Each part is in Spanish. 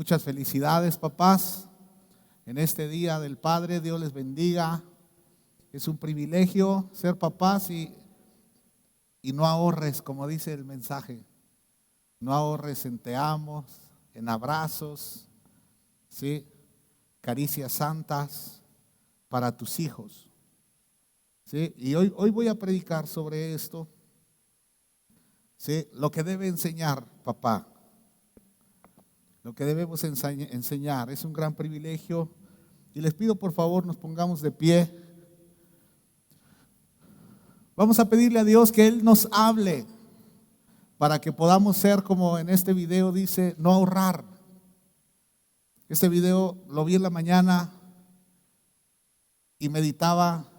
Muchas felicidades, papás, en este Día del Padre. Dios les bendiga. Es un privilegio ser papás y no ahorres, como dice el mensaje. No ahorres en te amo, en abrazos, ¿sí? Caricias santas para tus hijos, ¿sí? Y hoy voy a predicar sobre esto, ¿sí? Lo que debe enseñar papá. Lo que debemos enseñar es un gran privilegio. Y les pido por favor nos pongamos de pie. Vamos a pedirle a Dios que Él nos hable para que podamos ser como en este video dice, no ahorrar. Este video lo vi en la mañana y meditaba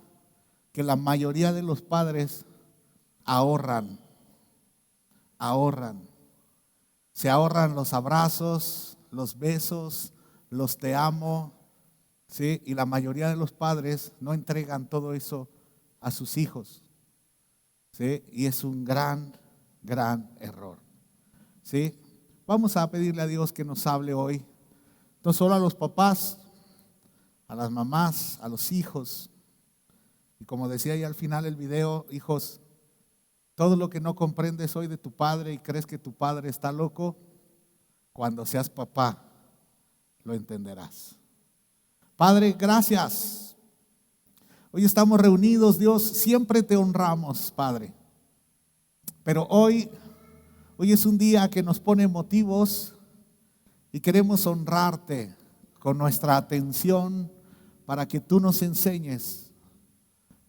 que la mayoría de los padres ahorran. Se ahorran los abrazos, los besos, los te amo, ¿sí? Y la mayoría de los padres no entregan todo eso a sus hijos, ¿sí? Y es un gran error, ¿sí? Vamos a pedirle a Dios que nos hable hoy. No solo a los papás, a las mamás, a los hijos. Y como decía ahí al final del video, hijos, todo lo que no comprendes hoy de tu padre y crees que tu padre está loco, cuando seas papá lo entenderás. Padre, gracias. Hoy estamos reunidos, Dios, siempre te honramos, Padre. Pero hoy es un día que nos pone motivos y queremos honrarte con nuestra atención para que tú nos enseñes,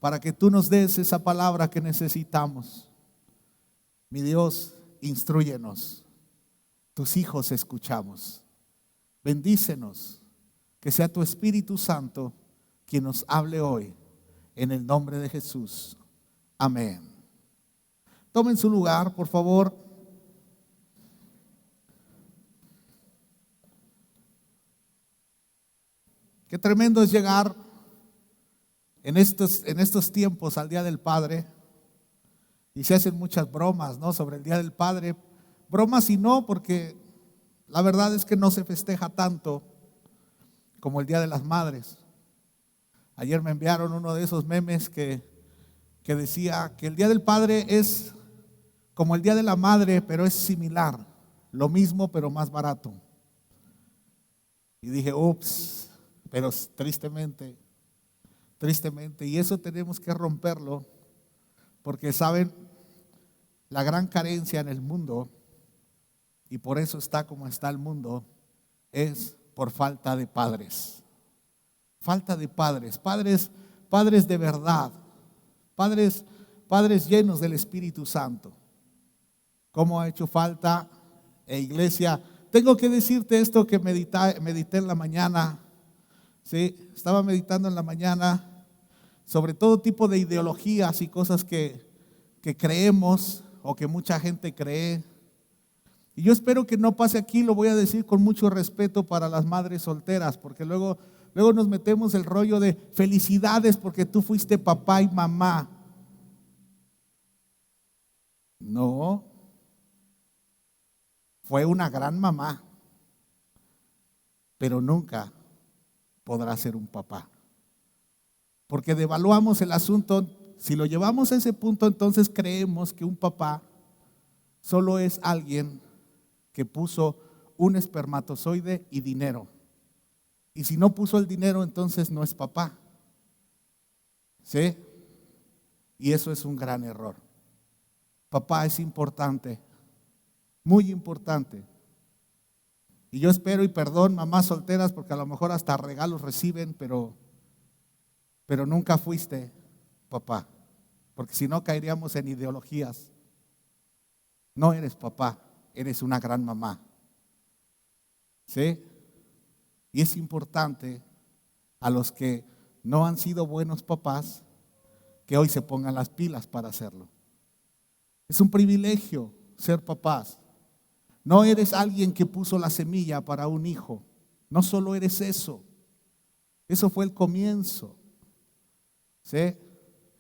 para que tú nos des esa palabra que necesitamos. Mi Dios, instrúyenos. Tus hijos escuchamos. Bendícenos. Que sea tu Espíritu Santo quien nos hable hoy. En el nombre de Jesús. Amén. Tomen su lugar, por favor. Qué tremendo es llegar en estos tiempos al Día del Padre. Y se hacen muchas bromas, ¿no? Sobre el Día del Padre. Bromas y no, porque la verdad es que no se festeja tanto como el Día de las Madres. Ayer me enviaron uno de esos memes que decía que el Día del Padre es como el Día de la Madre, pero es similar. Lo mismo, pero más barato. Y dije, ups, pero tristemente. Y eso tenemos que romperlo. Porque saben, la gran carencia en el mundo, y por eso está como está el mundo, es por falta de padres. Falta de padres, padres de verdad, padres llenos del Espíritu Santo. ¿Cómo ha hecho falta? Iglesia, tengo que decirte esto que medité en la mañana, ¿sí? Estaba meditando en la mañana sobre todo tipo de ideologías y cosas que creemos o que mucha gente cree. Y yo espero que no pase aquí, lo voy a decir con mucho respeto para las madres solteras, porque luego nos metemos el rollo de felicidades porque tú fuiste papá y mamá. No, fue una gran mamá, pero nunca podrá ser un papá. Porque devaluamos el asunto. Si lo llevamos a ese punto, entonces creemos que un papá solo es alguien que puso un espermatozoide y dinero. Y si no puso el dinero, entonces no es papá. ¿Sí? Y eso es un gran error. Papá es importante, muy importante. Y yo espero y perdón mamás solteras porque a lo mejor hasta regalos reciben, pero nunca fuiste papá, porque si no caeríamos en ideologías. No eres papá, eres una gran mamá, ¿sí? Y es importante a los que no han sido buenos papás que hoy se pongan las pilas para hacerlo. Es un privilegio ser papás. No eres alguien que puso la semilla para un hijo, no solo eres eso fue el comienzo. ¿Sí?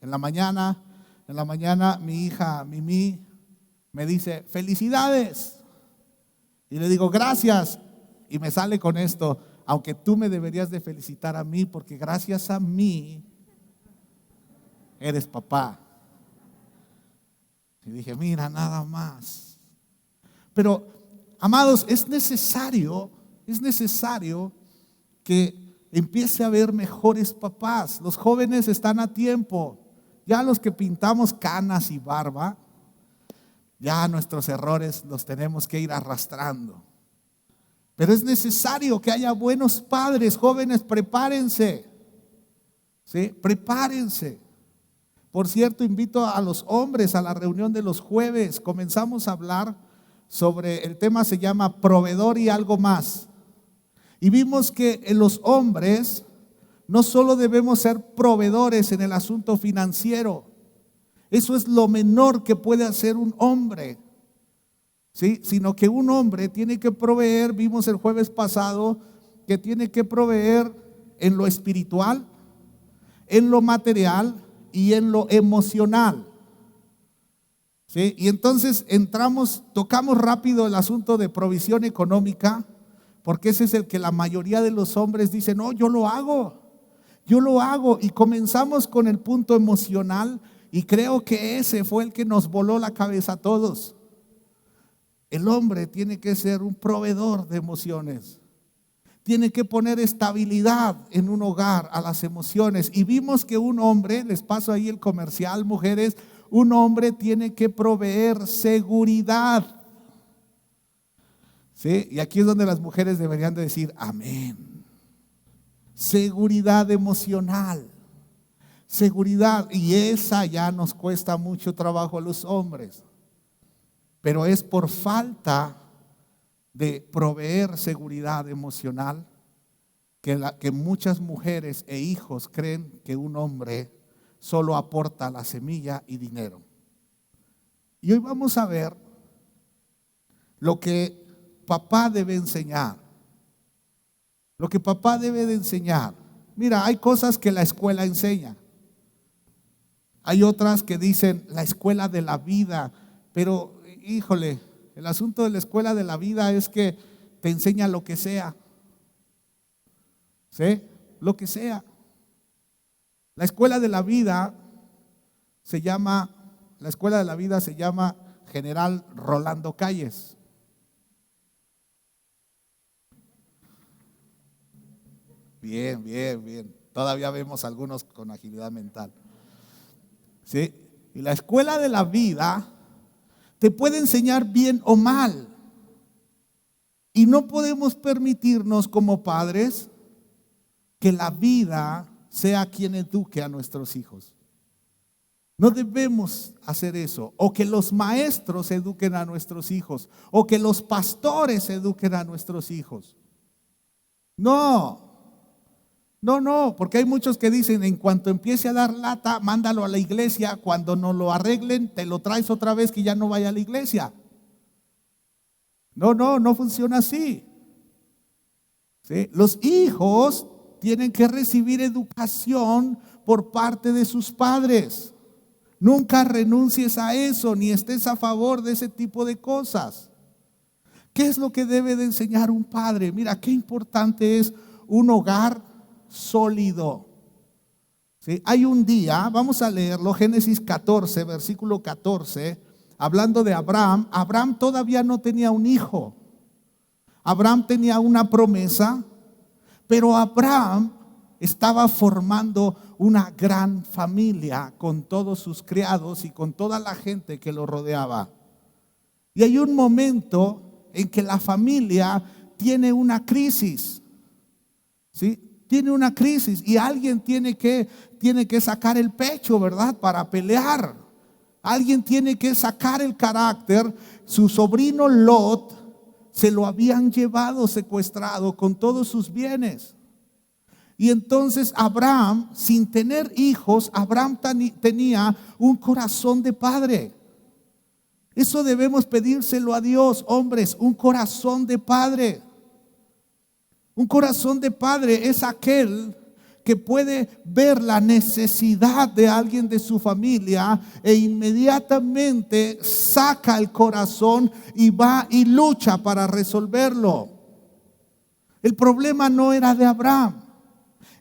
En la mañana mi hija Mimi me dice, felicidades. Y le digo, gracias. Y me sale con esto: aunque tú me deberías de felicitar a mí, porque gracias a mí eres papá. Y dije, mira, nada más. Pero, amados, es necesario que empiece a haber mejores papás. Los jóvenes están a tiempo. Ya los que pintamos canas y barba, ya nuestros errores los tenemos que ir arrastrando. Pero es necesario que haya buenos padres. Jóvenes, prepárense. ¿Sí? Prepárense. Por cierto, invito a los hombres a la reunión de los jueves. Comenzamos a hablar sobre, el tema se llama proveedor y algo más. Y vimos que en los hombres no solo debemos ser proveedores en el asunto financiero. Eso es lo menor que puede hacer un hombre, ¿sí? Sino que un hombre tiene que proveer, vimos el jueves pasado, que tiene que proveer en lo espiritual, en lo material y en lo emocional. ¿Sí? Y entonces tocamos rápido el asunto de provisión económica, porque ese es el que la mayoría de los hombres dicen, no, yo lo hago. Y comenzamos con el punto emocional, y creo que ese fue el que nos voló la cabeza a todos. El hombre tiene que ser un proveedor de emociones. Tiene que poner estabilidad en un hogar a las emociones. Y vimos que un hombre, les paso ahí el comercial, mujeres, un hombre tiene que proveer seguridad. ¿Sí? Y aquí es donde las mujeres deberían de decir amén. Seguridad emocional. Seguridad, y esa ya nos cuesta mucho trabajo a los hombres. Pero es por falta de proveer seguridad emocional que muchas mujeres e hijos creen que un hombre solo aporta la semilla y dinero. Y hoy vamos a ver lo que papá debe enseñar. Lo que papá debe de enseñar. Mira, hay cosas que la escuela enseña. Hay otras que dicen la escuela de la vida, pero híjole, el asunto de la escuela de la vida es que te enseña lo que sea. ¿Sí? Lo que sea. La escuela de la vida se llama General Rolando Calles. Bien. Todavía vemos algunos con agilidad mental. ¿Sí? Y la escuela de la vida te puede enseñar bien o mal. Y no podemos permitirnos como padres que la vida sea quien eduque a nuestros hijos. No debemos hacer eso. O que los maestros eduquen a nuestros hijos. O que los pastores eduquen a nuestros hijos. No, porque hay muchos que dicen, en cuanto empiece a dar lata, mándalo a la iglesia. Cuando no lo arreglen, te lo traes otra vez, que ya no vaya a la iglesia. No funciona así. ¿Sí? Los hijos tienen que recibir educación por parte de sus padres. Nunca renuncies a eso, ni estés a favor de ese tipo de cosas. ¿Qué es lo que debe de enseñar un padre? Mira, qué importante es un hogar sólido. ¿Sí? Hay un día, vamos a leerlo, Génesis 14, versículo 14, hablando de Abraham. Abraham todavía no tenía un hijo. Abraham tenía una promesa, pero Abraham estaba formando una gran familia con todos sus criados y con toda la gente que lo rodeaba. Y hay un momento en que la familia tiene una crisis. ¿Sí? Tiene una crisis y alguien tiene que sacar el pecho, ¿verdad? Para pelear. Alguien tiene que sacar el carácter. Su sobrino Lot se lo habían llevado secuestrado con todos sus bienes. Y entonces Abraham, sin tener hijos, Abraham tenía un corazón de padre. Eso debemos pedírselo a Dios, hombres, un corazón de padre. Un corazón de padre es aquel que puede ver la necesidad de alguien de su familia e inmediatamente saca el corazón y va y lucha para resolverlo. El problema no era de Abraham,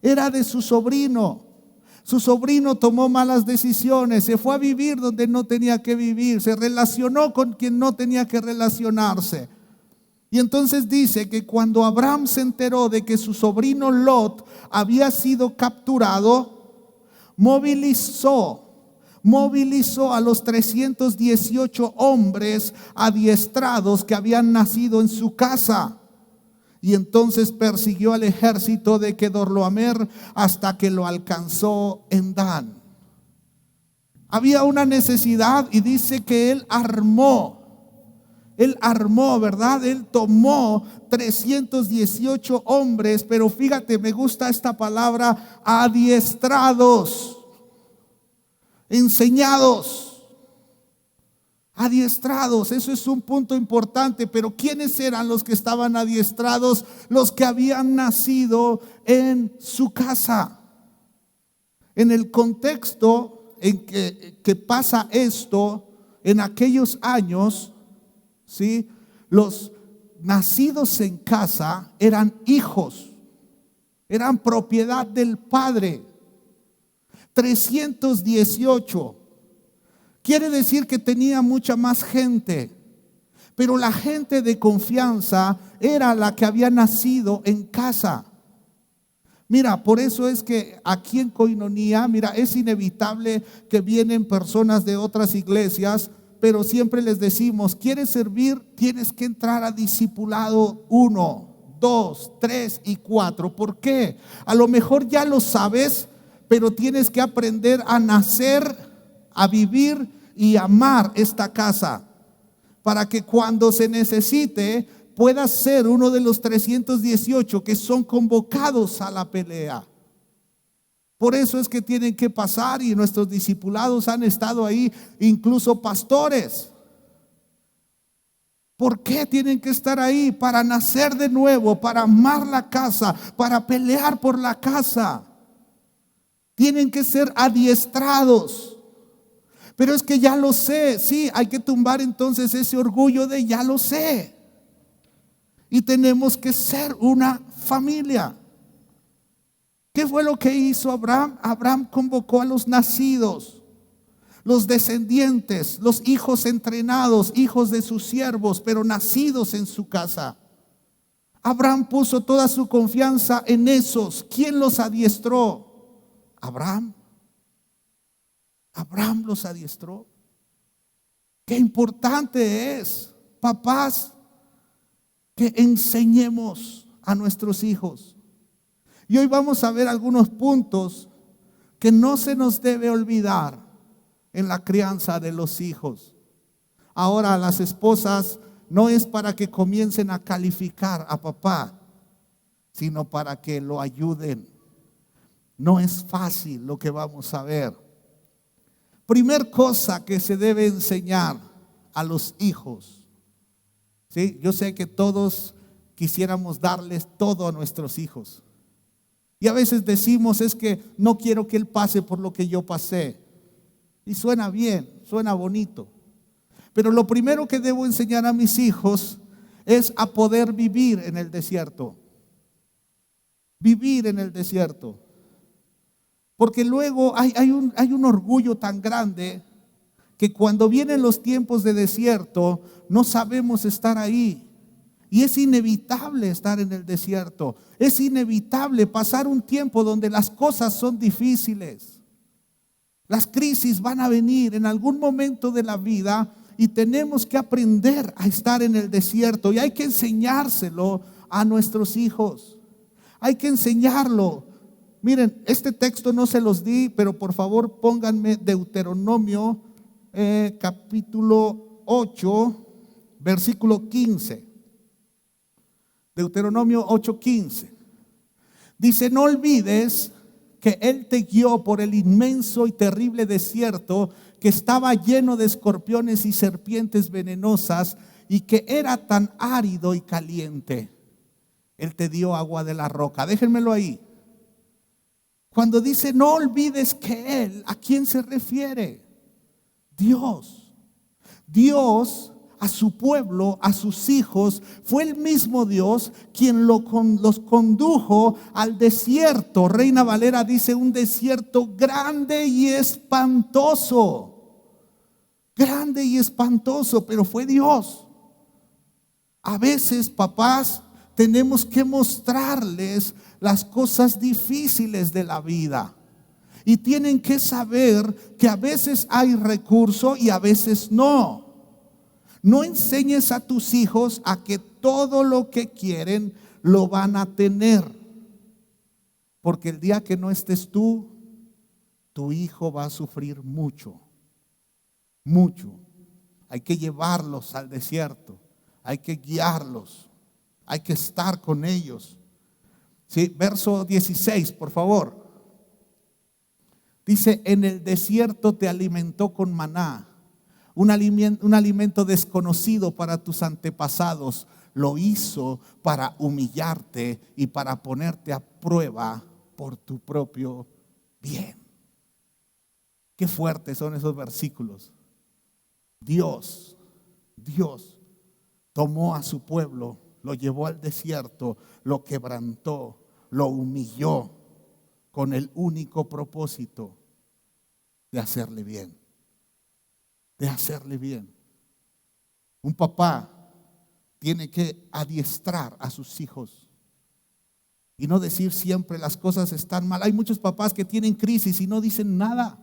era de su sobrino. Su sobrino tomó malas decisiones, se fue a vivir donde no tenía que vivir, se relacionó con quien no tenía que relacionarse. Y entonces dice que cuando Abraham se enteró de que su sobrino Lot había sido capturado, movilizó a los 318 hombres adiestrados que habían nacido en su casa. Y entonces persiguió al ejército de Kedorlaomer hasta que lo alcanzó en Dan. Había una necesidad y dice que él armó, ¿verdad? Él tomó 318 hombres, pero fíjate, me gusta esta palabra, adiestrados, enseñados. Adiestrados, eso es un punto importante. Pero ¿quiénes eran los que estaban adiestrados? Los que habían nacido en su casa. En el contexto en que pasa esto, en aquellos años, ¿sí? Los nacidos en casa eran hijos, eran propiedad del padre. 318. Quiere decir que tenía mucha más gente, pero la gente de confianza era la que había nacido en casa. Mira, por eso es que aquí en Koinonía, mira, es inevitable que vienen personas de otras iglesias, pero siempre les decimos, ¿quieres servir? Tienes que entrar a discipulado 1, 2, 3 y 4. ¿Por qué? A lo mejor ya lo sabes, pero tienes que aprender a nacer, a vivir y amar esta casa, para que cuando se necesite puedas ser uno de los 318 que son convocados a la pelea. Por eso es que tienen que pasar, y nuestros discipulados han estado ahí, incluso pastores. ¿Por qué tienen que estar ahí? Para nacer de nuevo, para amar la casa, para pelear por la casa. Tienen que ser adiestrados. Pero es que ya lo sé, sí, hay que tumbar entonces ese orgullo de ya lo sé. Y tenemos que ser una familia. ¿Qué fue lo que hizo Abraham? Abraham convocó a los nacidos, los descendientes, los hijos entrenados, hijos de sus siervos, pero nacidos en su casa. Abraham puso toda su confianza en esos. ¿Quién los adiestró? Abraham. Abraham los adiestró. Qué importante es, papás, que enseñemos a nuestros hijos. Y hoy vamos a ver algunos puntos que no se nos debe olvidar en la crianza de los hijos. Ahora, las esposas, no es para que comiencen a calificar a papá, sino para que lo ayuden. No es fácil lo que vamos a ver. Primer cosa que se debe enseñar a los hijos. ¿Sí? Yo sé que todos quisiéramos darles todo a nuestros hijos. Y a veces decimos, es que no quiero que él pase por lo que yo pasé. Y suena bien, suena bonito. Pero lo primero que debo enseñar a mis hijos es a poder vivir en el desierto. Vivir en el desierto. Porque luego hay un orgullo tan grande que cuando vienen los tiempos de desierto no sabemos estar ahí. Y es inevitable estar en el desierto. Es inevitable pasar un tiempo donde las cosas son difíciles. Las crisis van a venir en algún momento de la vida y tenemos que aprender a estar en el desierto. Y hay que enseñárselo a nuestros hijos. Hay que enseñarlo. Miren, este texto no se los di, pero por favor pónganme Deuteronomio capítulo 8, versículo 15. Deuteronomio 8:15. Dice, no olvides que Él te guió por el inmenso y terrible desierto que estaba lleno de escorpiones y serpientes venenosas y que era tan árido y caliente. Él te dio agua de la roca. Déjenmelo ahí. Cuando dice no olvides que Él, ¿a quién se refiere? Dios. Dios a su pueblo, a sus hijos. Fue el mismo Dios quien los condujo al desierto. Reina Valera dice un desierto grande y espantoso. Grande y espantoso, pero fue Dios. A veces, papás, tenemos que mostrarles las cosas difíciles de la vida. Y tienen que saber que a veces hay recurso y a veces no. No enseñes a tus hijos a que todo lo que quieren lo van a tener. Porque el día que no estés tú, tu hijo va a sufrir mucho. Mucho. Hay que llevarlos al desierto. Hay que guiarlos. Hay que estar con ellos. Sí, verso 16, por favor. Dice, en el desierto te alimentó con maná, un alimento desconocido para tus antepasados. Lo hizo para humillarte y para ponerte a prueba por tu propio bien. Qué fuertes son esos versículos. Dios tomó a su pueblo, lo llevó al desierto, lo quebrantó, lo humilló con el único propósito de hacerle bien. De hacerle bien. Un papá tiene que adiestrar a sus hijos y no decir siempre las cosas están mal. Hay muchos papás que tienen crisis y no dicen nada.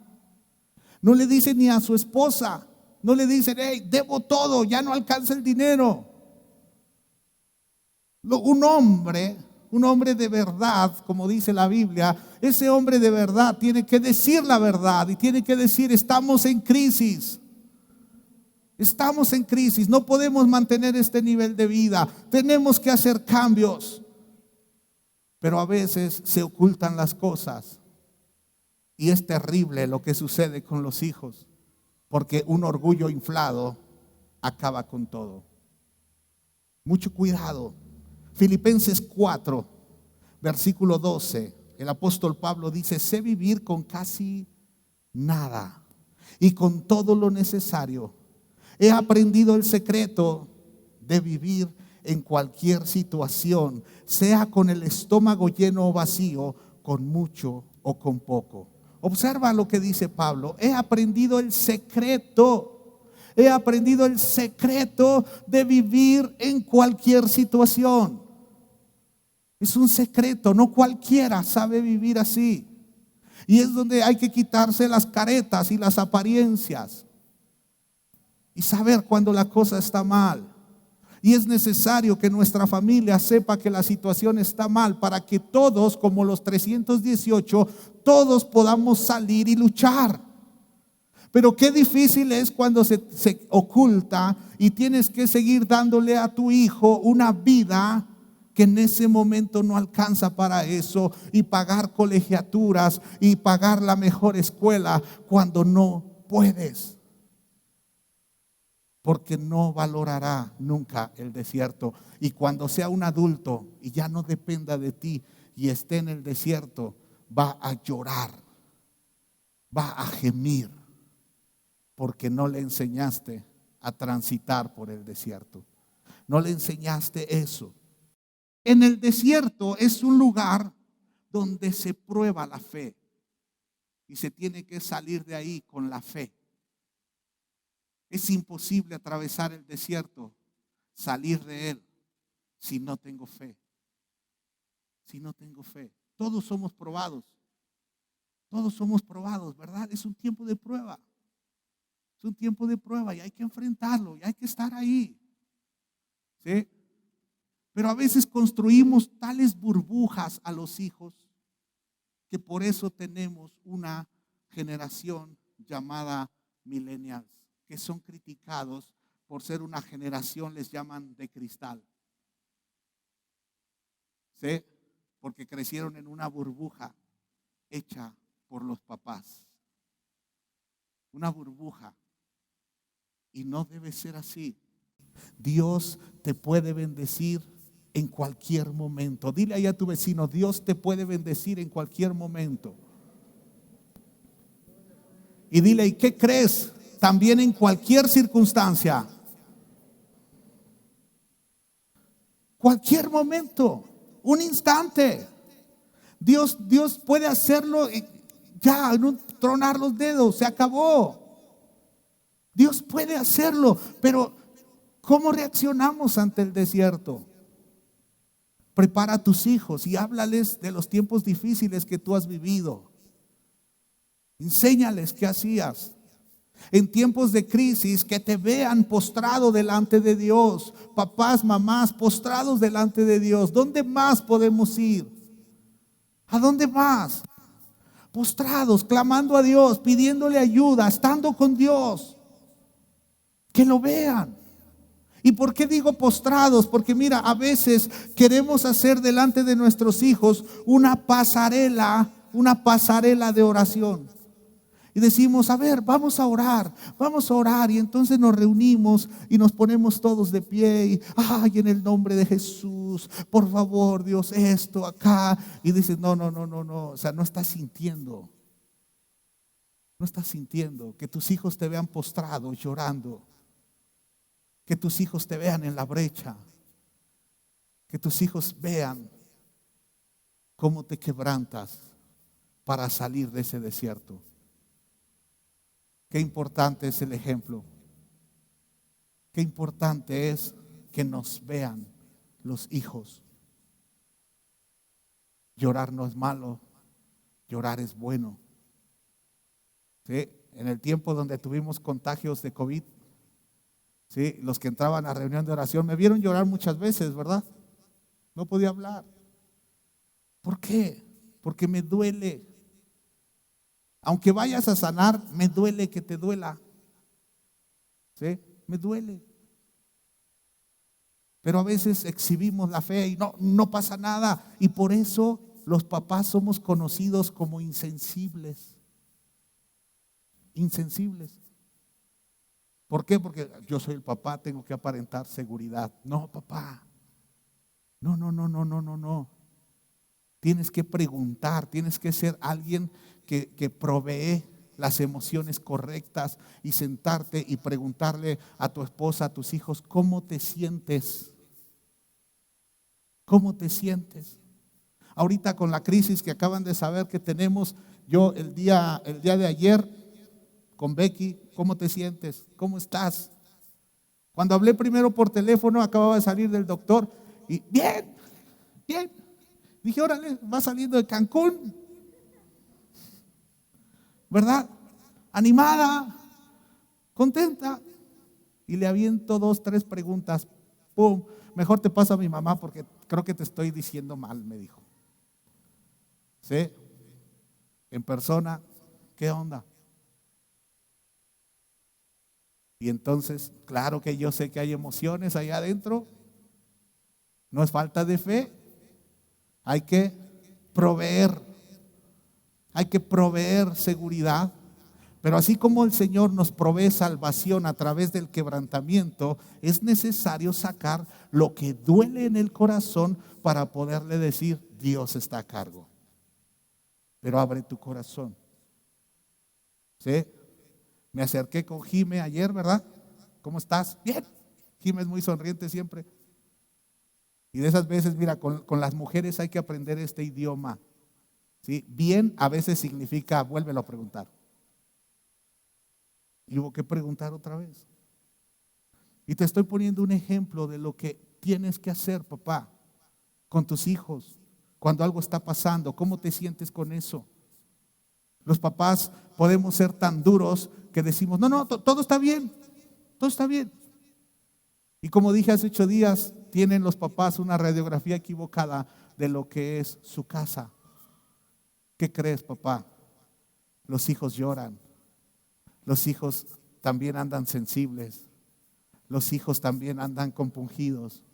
No le dicen ni a su esposa. No le dicen, hey, debo todo, ya no alcanza el dinero. Un hombre de verdad, como dice la Biblia, ese hombre de verdad tiene que decir la verdad y tiene que decir, estamos en crisis. Estamos en crisis, no podemos mantener este nivel de vida, tenemos que hacer cambios. Pero a veces se ocultan las cosas y es terrible lo que sucede con los hijos, porque un orgullo inflado acaba con todo. Mucho cuidado. Filipenses 4, versículo 12, el apóstol Pablo dice, sé vivir con casi nada y con todo lo necesario. He aprendido el secreto de vivir en cualquier situación, sea con el estómago lleno o vacío, con mucho o con poco. Observa lo que dice Pablo, he aprendido el secreto de vivir en cualquier situación. Es un secreto, no cualquiera sabe vivir así. Y es donde hay que quitarse las caretas y las apariencias y saber cuando la cosa está mal. Y es necesario que nuestra familia sepa que la situación está mal para que todos, como los 318, todos podamos salir y luchar. Pero qué difícil es cuando se oculta y tienes que seguir dándole a tu hijo una vida que en ese momento no alcanza para eso, y pagar colegiaturas y pagar la mejor escuela cuando no puedes. Porque no valorará nunca el desierto. Y cuando sea un adulto y ya no dependa de ti y esté en el desierto, va a llorar, va a gemir, porque no le enseñaste a transitar por el desierto. No le enseñaste eso. En el desierto es un lugar donde se prueba la fe y se tiene que salir de ahí con la fe. Es imposible atravesar el desierto, salir de él, si no tengo fe. Si no tengo fe. Todos somos probados. Todos somos probados, ¿verdad? Es un tiempo de prueba. Es un tiempo de prueba y hay que enfrentarlo y hay que estar ahí. ¿Sí? Pero a veces construimos tales burbujas a los hijos que por eso tenemos una generación llamada millennials, que son criticados por ser una generación, les llaman de cristal. ¿Sí? Porque crecieron en una burbuja hecha por los papás. Una burbuja. Y no debe ser así. Dios te puede bendecir en cualquier momento. Dile ahí a tu vecino, Dios te puede bendecir en cualquier momento. Y dile, ¿y qué crees? También en cualquier circunstancia. Cualquier momento, un instante. Dios puede hacerlo ya, en un tronar los dedos, se acabó. Dios puede hacerlo, pero ¿cómo reaccionamos ante el desierto? Prepara a tus hijos y háblales de los tiempos difíciles que tú has vivido. Enséñales qué hacías. En tiempos de crisis, que te vean postrado delante de Dios. Papás, mamás, postrados delante de Dios. ¿Dónde más podemos ir? ¿A dónde más? Postrados, clamando a Dios, pidiéndole ayuda, estando con Dios. Que lo vean. ¿Y por qué digo postrados? Porque mira, a veces queremos hacer delante de nuestros hijos una pasarela de oración. Y decimos, a ver, vamos a orar. Y entonces nos reunimos y nos ponemos todos de pie. Y, ay, en el nombre de Jesús, por favor, Dios, esto, acá. Y dices, no. O sea, no estás sintiendo. No estás sintiendo que tus hijos te vean postrado, llorando. Que tus hijos te vean en la brecha. Que tus hijos vean cómo te quebrantas para salir de ese desierto. Qué importante es el ejemplo. Qué importante es que nos vean los hijos. Llorar no es malo, llorar es bueno. ¿Sí? En el tiempo donde tuvimos contagios de COVID, ¿sí? Los que entraban a reunión de oración me vieron llorar muchas veces, ¿verdad? No podía hablar. ¿Por qué? Porque me duele. Aunque vayas a sanar, me duele que te duela. ¿Sí? Me duele. Pero a veces exhibimos la fe y no pasa nada. Y por eso los papás somos conocidos como insensibles. Insensibles. ¿Por qué? Porque yo soy el papá, tengo que aparentar seguridad. No, papá. No. Tienes que preguntar, tienes que ser alguien que provee las emociones correctas y sentarte y preguntarle a tu esposa, a tus hijos, ¿cómo te sientes? ¿Cómo te sientes? Ahorita con la crisis que acaban de saber que tenemos, yo el día de ayer con Becky, ¿cómo te sientes? ¿Cómo estás? Cuando hablé primero por teléfono, acababa de salir del doctor y bien. Dije, órale, va saliendo de Cancún, ¿verdad? Animada, contenta. Y le aviento 2, 3 preguntas. ¡Pum! Mejor te paso a mi mamá porque creo que te estoy diciendo mal, me dijo. ¿Sí? En persona, ¿qué onda? Y entonces, claro que yo sé que hay emociones allá adentro. No es falta de fe. Hay que proveer seguridad. Pero así como el Señor nos provee salvación a través del quebrantamiento, es necesario sacar lo que duele en el corazón para poderle decir, Dios está a cargo. Pero abre tu corazón. ¿Sí? Me acerqué con Jime ayer, ¿verdad? ¿Cómo estás? Bien. Jime es muy sonriente siempre. Y de esas veces, mira, con las mujeres hay que aprender este idioma. ¿Sí? Bien a veces significa, vuélvelo a preguntar. Y hubo que preguntar otra vez. Y te estoy poniendo un ejemplo de lo que tienes que hacer, papá, con tus hijos. Cuando algo está pasando, ¿cómo te sientes con eso? Los papás podemos ser tan duros que decimos, no, todo está bien, todo está bien. Y como dije hace 8 días, tienen los papás una radiografía equivocada de lo que es su casa. ¿Qué crees, papá? Los hijos lloran. Los hijos también andan sensibles. Los hijos también andan compungidos.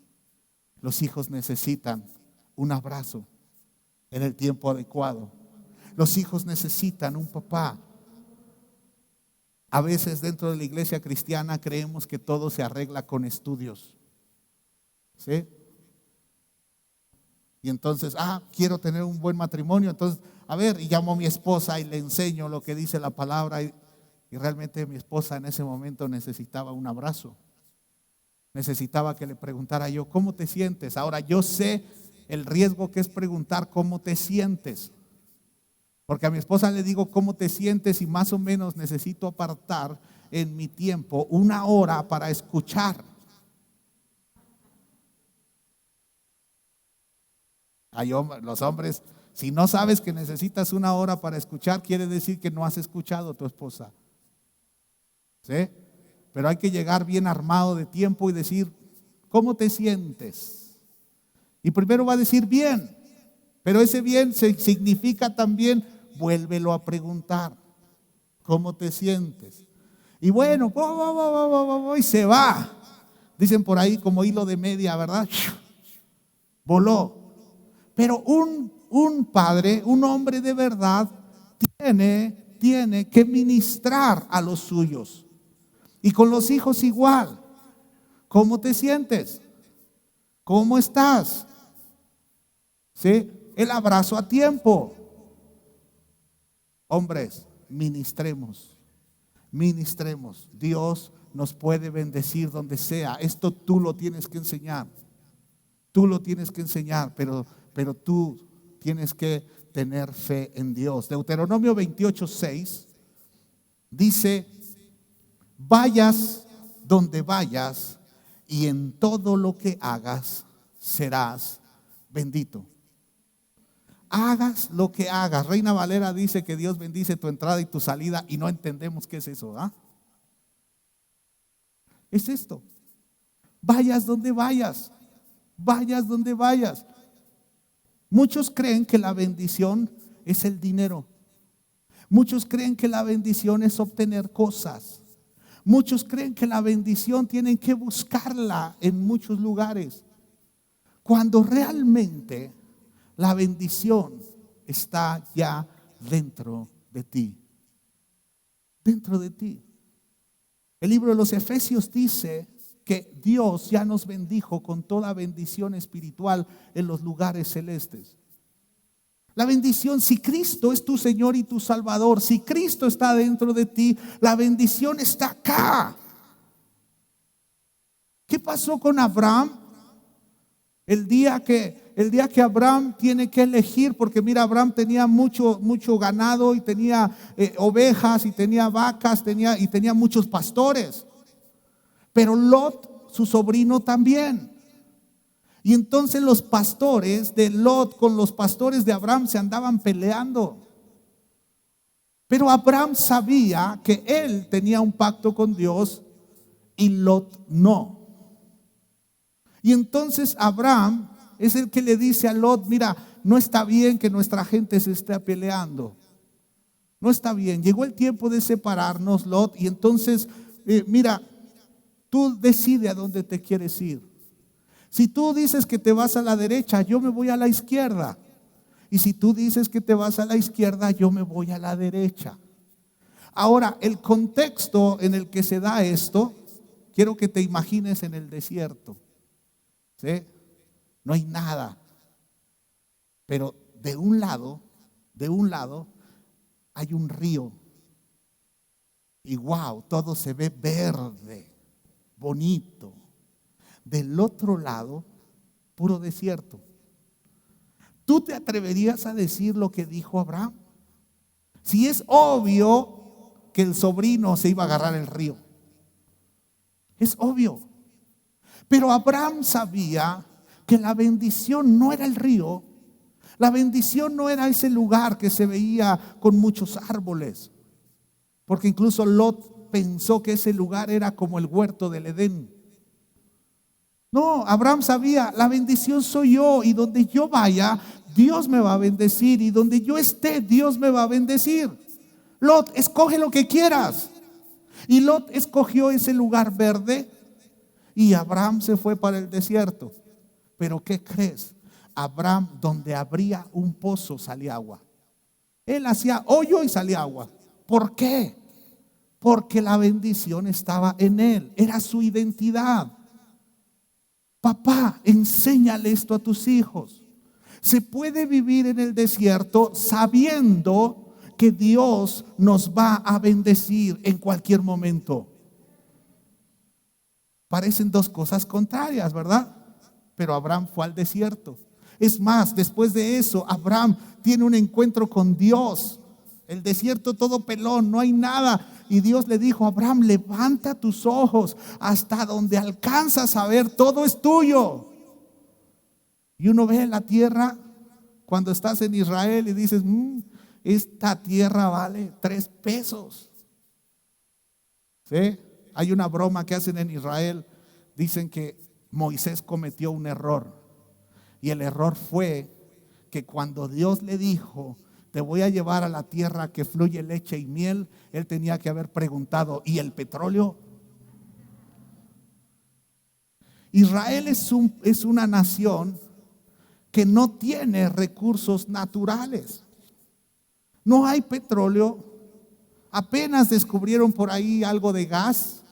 Los hijos necesitan un abrazo en el tiempo adecuado. Los hijos necesitan un papá. A veces dentro de la iglesia cristiana creemos que todo se arregla con estudios. ¿Sí? Y entonces, quiero tener un buen matrimonio. Entonces, a ver, y llamo a mi esposa y le enseño lo que dice la palabra. Y realmente mi esposa en ese momento necesitaba un abrazo. necesitaba que le preguntara yo, ¿cómo te sientes? Ahora yo sé el riesgo que es preguntar cómo te sientes. Porque a mi esposa le digo cómo te sientes y más o menos necesito apartar en mi tiempo 1 hora para escuchar. Los hombres, si no sabes que necesitas 1 hora para escuchar, quiere decir que no has escuchado a tu esposa. ¿Sí? Pero hay que llegar bien armado de tiempo y decir, ¿cómo te sientes? Y primero va a decir bien, pero ese bien significa también, vuélvelo a preguntar, ¿cómo te sientes? Y bueno, y se va. Dicen por ahí como hilo de media, ¿verdad? Voló. Pero un padre, un hombre de verdad, tiene que ministrar a los suyos. Y con los hijos igual. ¿Cómo te sientes? ¿Cómo estás? ¿Sí? El abrazo a tiempo. Hombres, ministremos. Dios nos puede bendecir donde sea. Esto tú lo tienes que enseñar. Tú lo tienes que enseñar, pero tú tienes que tener fe en Dios. Deuteronomio 28:6 dice: vayas donde vayas y en todo lo que hagas serás bendito. Hagas lo que hagas. Reina Valera dice que Dios bendice tu entrada y tu salida y no entendemos qué es eso, ¿ah? Es esto. Vayas donde vayas. Vayas donde vayas. Muchos creen que la bendición es el dinero. Muchos creen que la bendición es obtener cosas. Muchos creen que la bendición tienen que buscarla en muchos lugares, cuando realmente la bendición está ya dentro de ti. Dentro de ti. El libro de los Efesios dice que Dios ya nos bendijo con toda bendición espiritual en los lugares celestes. La bendición, si Cristo es tu Señor y tu Salvador, si Cristo está dentro de ti, la bendición está acá. ¿Qué pasó con Abraham? El día que Abraham tiene que elegir, porque mira, Abraham tenía mucho ganado y tenía ovejas y tenía vacas y tenía muchos pastores. Pero Lot, su sobrino, también. Y entonces los pastores de Lot con los pastores de Abraham se andaban peleando. Pero Abraham sabía que él tenía un pacto con Dios y Lot no. Y entonces Abraham es el que le dice a Lot: mira, no está bien que nuestra gente se esté peleando. No está bien. Llegó el tiempo de separarnos, Lot, y entonces, mira, tú decide a dónde te quieres ir. Si tú dices que te vas a la derecha, yo me voy a la izquierda. Y si tú dices que te vas a la izquierda, yo me voy a la derecha. Ahora, el contexto en el que se da esto, quiero que te imagines en el desierto. ¿Sí? No hay nada. Pero de un lado hay un río. Y wow, todo se ve verde, bonito. Del otro lado, puro desierto. ¿Tú te atreverías a decir lo que dijo Abraham? Si es obvio que el sobrino se iba a agarrar el río. Es obvio. Pero Abraham sabía que la bendición no era el río. La bendición no era ese lugar que se veía con muchos árboles. Porque incluso Lot pensó que ese lugar era como el huerto del Edén. No, Abraham sabía, la bendición soy yo, y donde yo vaya, Dios me va a bendecir, y donde yo esté, Dios me va a bendecir. Lot, escoge lo que quieras. Y Lot escogió ese lugar verde, y Abraham se fue para el desierto. Pero ¿qué crees? Abraham, donde abría un pozo, salía agua. Él hacía hoyo y salía agua. ¿Por qué? Porque la bendición estaba en él, era su identidad. Papá, enséñale esto a tus hijos. Se puede vivir en el desierto sabiendo que Dios nos va a bendecir en cualquier momento. Parecen dos cosas contrarias, ¿verdad? Pero Abraham fue al desierto. Es más, después de eso, Abraham tiene un encuentro con Dios. El desierto todo pelón, no hay nada. Y Dios le dijo: Abraham, levanta tus ojos hasta donde alcanzas a ver, todo es tuyo. Y uno ve la tierra cuando estás en Israel y dices: esta tierra vale 3 pesos. ¿Sí? Hay una broma que hacen en Israel. Dicen que Moisés cometió un error. Y el error fue que cuando Dios le dijo: te voy a llevar a la tierra que fluye leche y miel, él tenía que haber preguntado: ¿y el petróleo? Israel es una nación que no tiene recursos naturales. No hay petróleo. Apenas descubrieron por ahí algo de gas.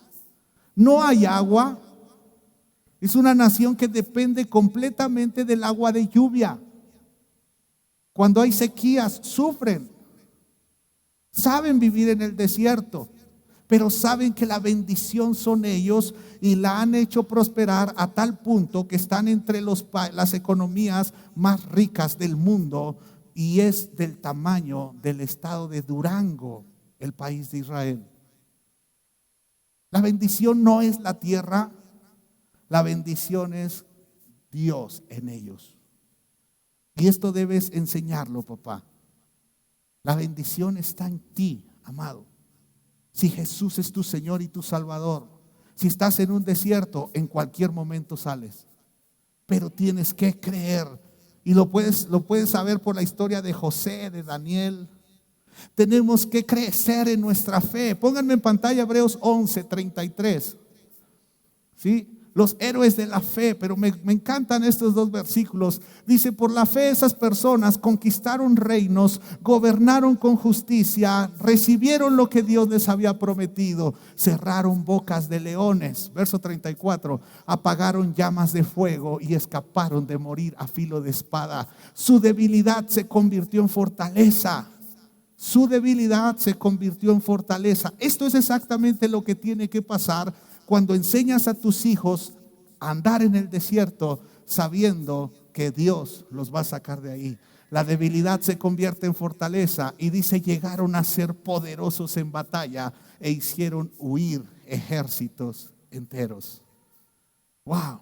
No hay agua. Es una nación que depende completamente del agua de lluvia. Cuando hay sequías, sufren. Saben vivir en el desierto, pero saben que la bendición son ellos y la han hecho prosperar a tal punto que están entre las economías más ricas del mundo, y es del tamaño del estado de Durango, el país de Israel. La bendición no es la tierra, la bendición es Dios en ellos. Y esto debes enseñarlo, papá. La bendición está en ti, amado. Si Jesús es tu Señor y tu Salvador, si estás en un desierto, en cualquier momento sales. Pero tienes que creer. Y lo puedes saber por la historia de José, de Daniel. Tenemos que crecer en nuestra fe. Pónganme en pantalla Hebreos 11:33. ¿Sí? Los héroes de la fe, pero me encantan estos 2 versículos. Dice: por la fe esas personas conquistaron reinos, gobernaron con justicia, recibieron lo que Dios les había prometido, cerraron bocas de leones. Verso 34, apagaron llamas de fuego y escaparon de morir a filo de espada. Su debilidad se convirtió en fortaleza. Su debilidad se convirtió en fortaleza. Esto es exactamente lo que tiene que pasar cuando enseñas a tus hijos a andar en el desierto, sabiendo que Dios los va a sacar de ahí. La debilidad se convierte en fortaleza, y dice: llegaron a ser poderosos en batalla e hicieron huir ejércitos enteros. Wow,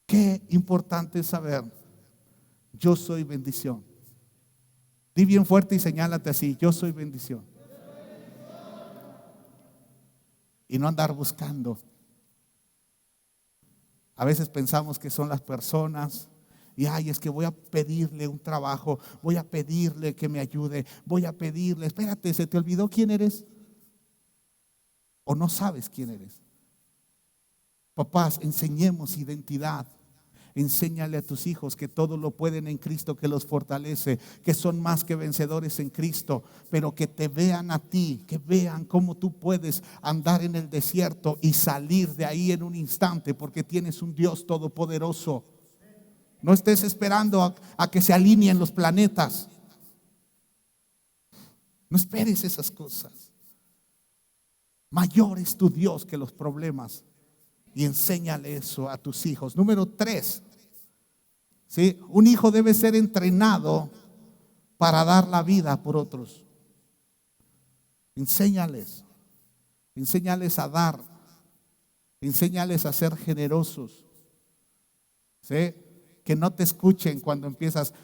qué importante saber: yo soy bendición. Di bien fuerte y señálate así: yo soy bendición. Y no andar buscando. A veces pensamos que son las personas. Y es que voy a pedirle un trabajo, voy a pedirle que me ayude, voy a pedirle. Espérate, ¿se te olvidó quién eres? ¿O no sabes quién eres? Papás, enseñemos identidad. Enséñale a tus hijos que todo lo pueden en Cristo que los fortalece, que son más que vencedores en Cristo, pero que te vean a ti, que vean cómo tú puedes andar en el desierto y salir de ahí en un instante, porque tienes un Dios todopoderoso. No estés esperando a que se alineen los planetas. No esperes esas cosas. Mayor es tu Dios que los problemas. Y enséñale eso a tus hijos. Número 3, ¿sí? Un hijo debe ser entrenado para dar la vida por otros. Enséñales a dar, enséñales a ser generosos, ¿sí? Que no te escuchen cuando empiezas: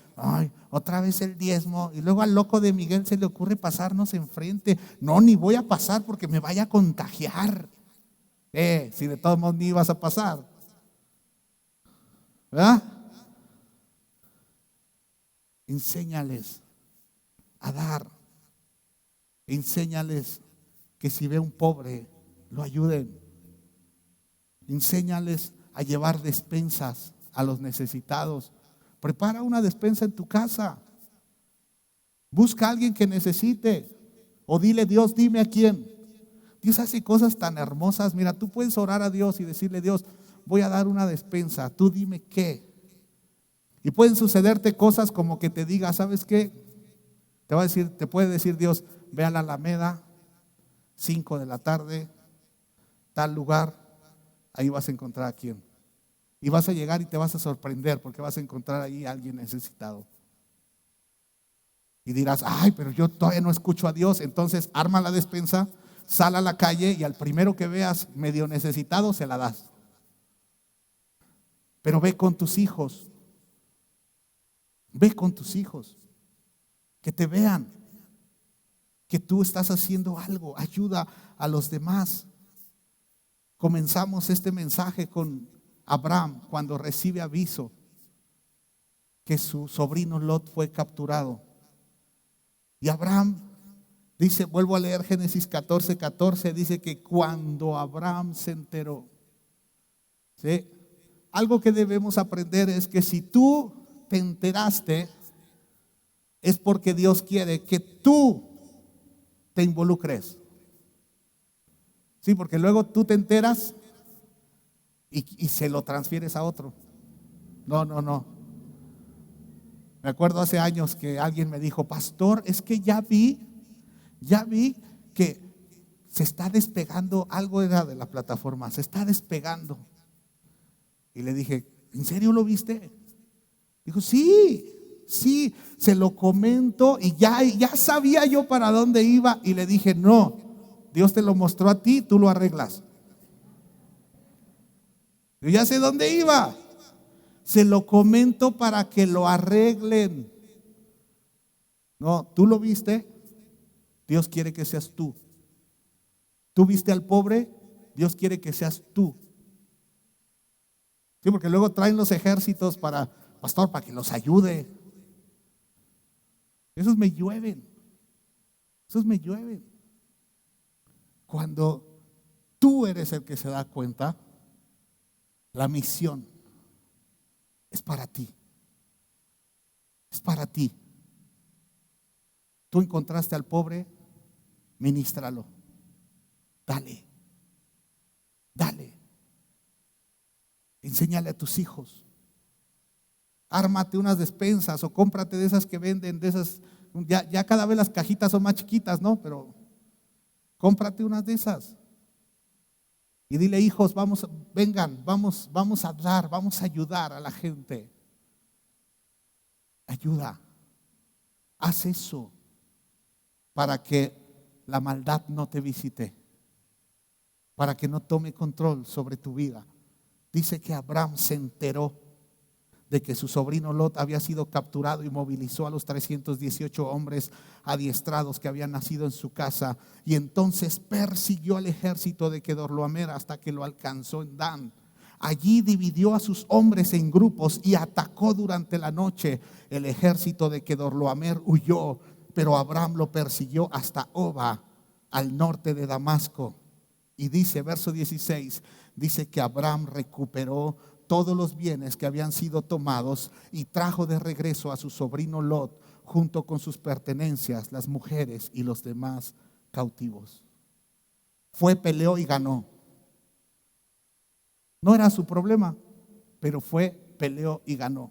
otra vez el diezmo, y luego al loco de Miguel se le ocurre pasarnos enfrente. No, ni voy a pasar porque me vaya a contagiar. Si de todos modos ni ibas a pasar, ¿verdad? Enséñales a dar. Enséñales que si ve un pobre, lo ayuden. Enséñales a llevar despensas a los necesitados. Prepara una despensa en tu casa. Busca a alguien que necesite. O dile: Dios, dime a quién. Dios hace cosas tan hermosas. Mira, tú puedes orar a Dios y decirle: Dios, voy a dar una despensa, tú dime qué. Y pueden sucederte cosas como que te diga: ¿sabes qué? Te puede decir Dios: ve a la Alameda, 5 de la tarde, tal lugar, ahí vas a encontrar a quién. Y vas a llegar y te vas a sorprender porque vas a encontrar ahí a alguien necesitado. Y dirás, ay, pero yo todavía no escucho a Dios. Entonces arma la despensa, sal a la calle y al primero que veas medio necesitado se la das. Pero ve con tus hijos. Ve con tus hijos. Que te vean que tú estás haciendo algo. Ayuda a los demás. Comenzamos este mensaje con Abraham cuando recibe aviso que su sobrino Lot fue capturado. Y Abraham dice, vuelvo a leer Génesis 14:14, dice que cuando Abraham se enteró, ¿sí? Algo que debemos aprender es que si tú te enteraste, es porque Dios quiere que tú te involucres. Sí, porque luego tú te enteras y se lo transfieres a otro. No. Me acuerdo hace años que alguien me dijo, pastor, es que ya vi que se está despegando, algo era de la plataforma, se está despegando. Y le dije, ¿en serio lo viste? Dijo, sí, se lo comento y ya sabía yo para dónde iba. Y le dije, no, Dios te lo mostró a ti, tú lo arreglas. Yo ya sé dónde iba. Se lo comento para que lo arreglen. No, tú lo viste, Dios quiere que seas tú. Tú viste al pobre, Dios quiere que seas tú. Sí, porque luego traen los ejércitos para, pastor, para que los ayude. Esos me llueven. Cuando tú eres el que se da cuenta, la misión es para ti. Es para ti. Tú encontraste al pobre, ministralo. Dale. Enséñale a tus hijos. Ármate unas despensas o cómprate de esas que venden, de esas, ya cada vez las cajitas son más chiquitas, ¿no? Pero cómprate unas de esas. Y dile, hijos, vengan, vamos a dar, vamos a ayudar a la gente. Ayuda. Haz eso para que la maldad no te visite, para que no tome control sobre tu vida. Dice que Abraham se enteró de que su sobrino Lot había sido capturado y movilizó a los 318 hombres adiestrados que habían nacido en su casa, y entonces persiguió al ejército de Kedorlaomer hasta que lo alcanzó en Dan. Allí dividió a sus hombres en grupos y atacó durante la noche. El ejército de Kedorlaomer huyó, pero Abraham lo persiguió hasta Oba, al norte de Damasco. Y dice, verso 16, dice que Abraham recuperó todos los bienes que habían sido tomados y trajo de regreso a su sobrino Lot junto con sus pertenencias, las mujeres y los demás cautivos. Peleó y ganó. No era su problema, pero peleó y ganó.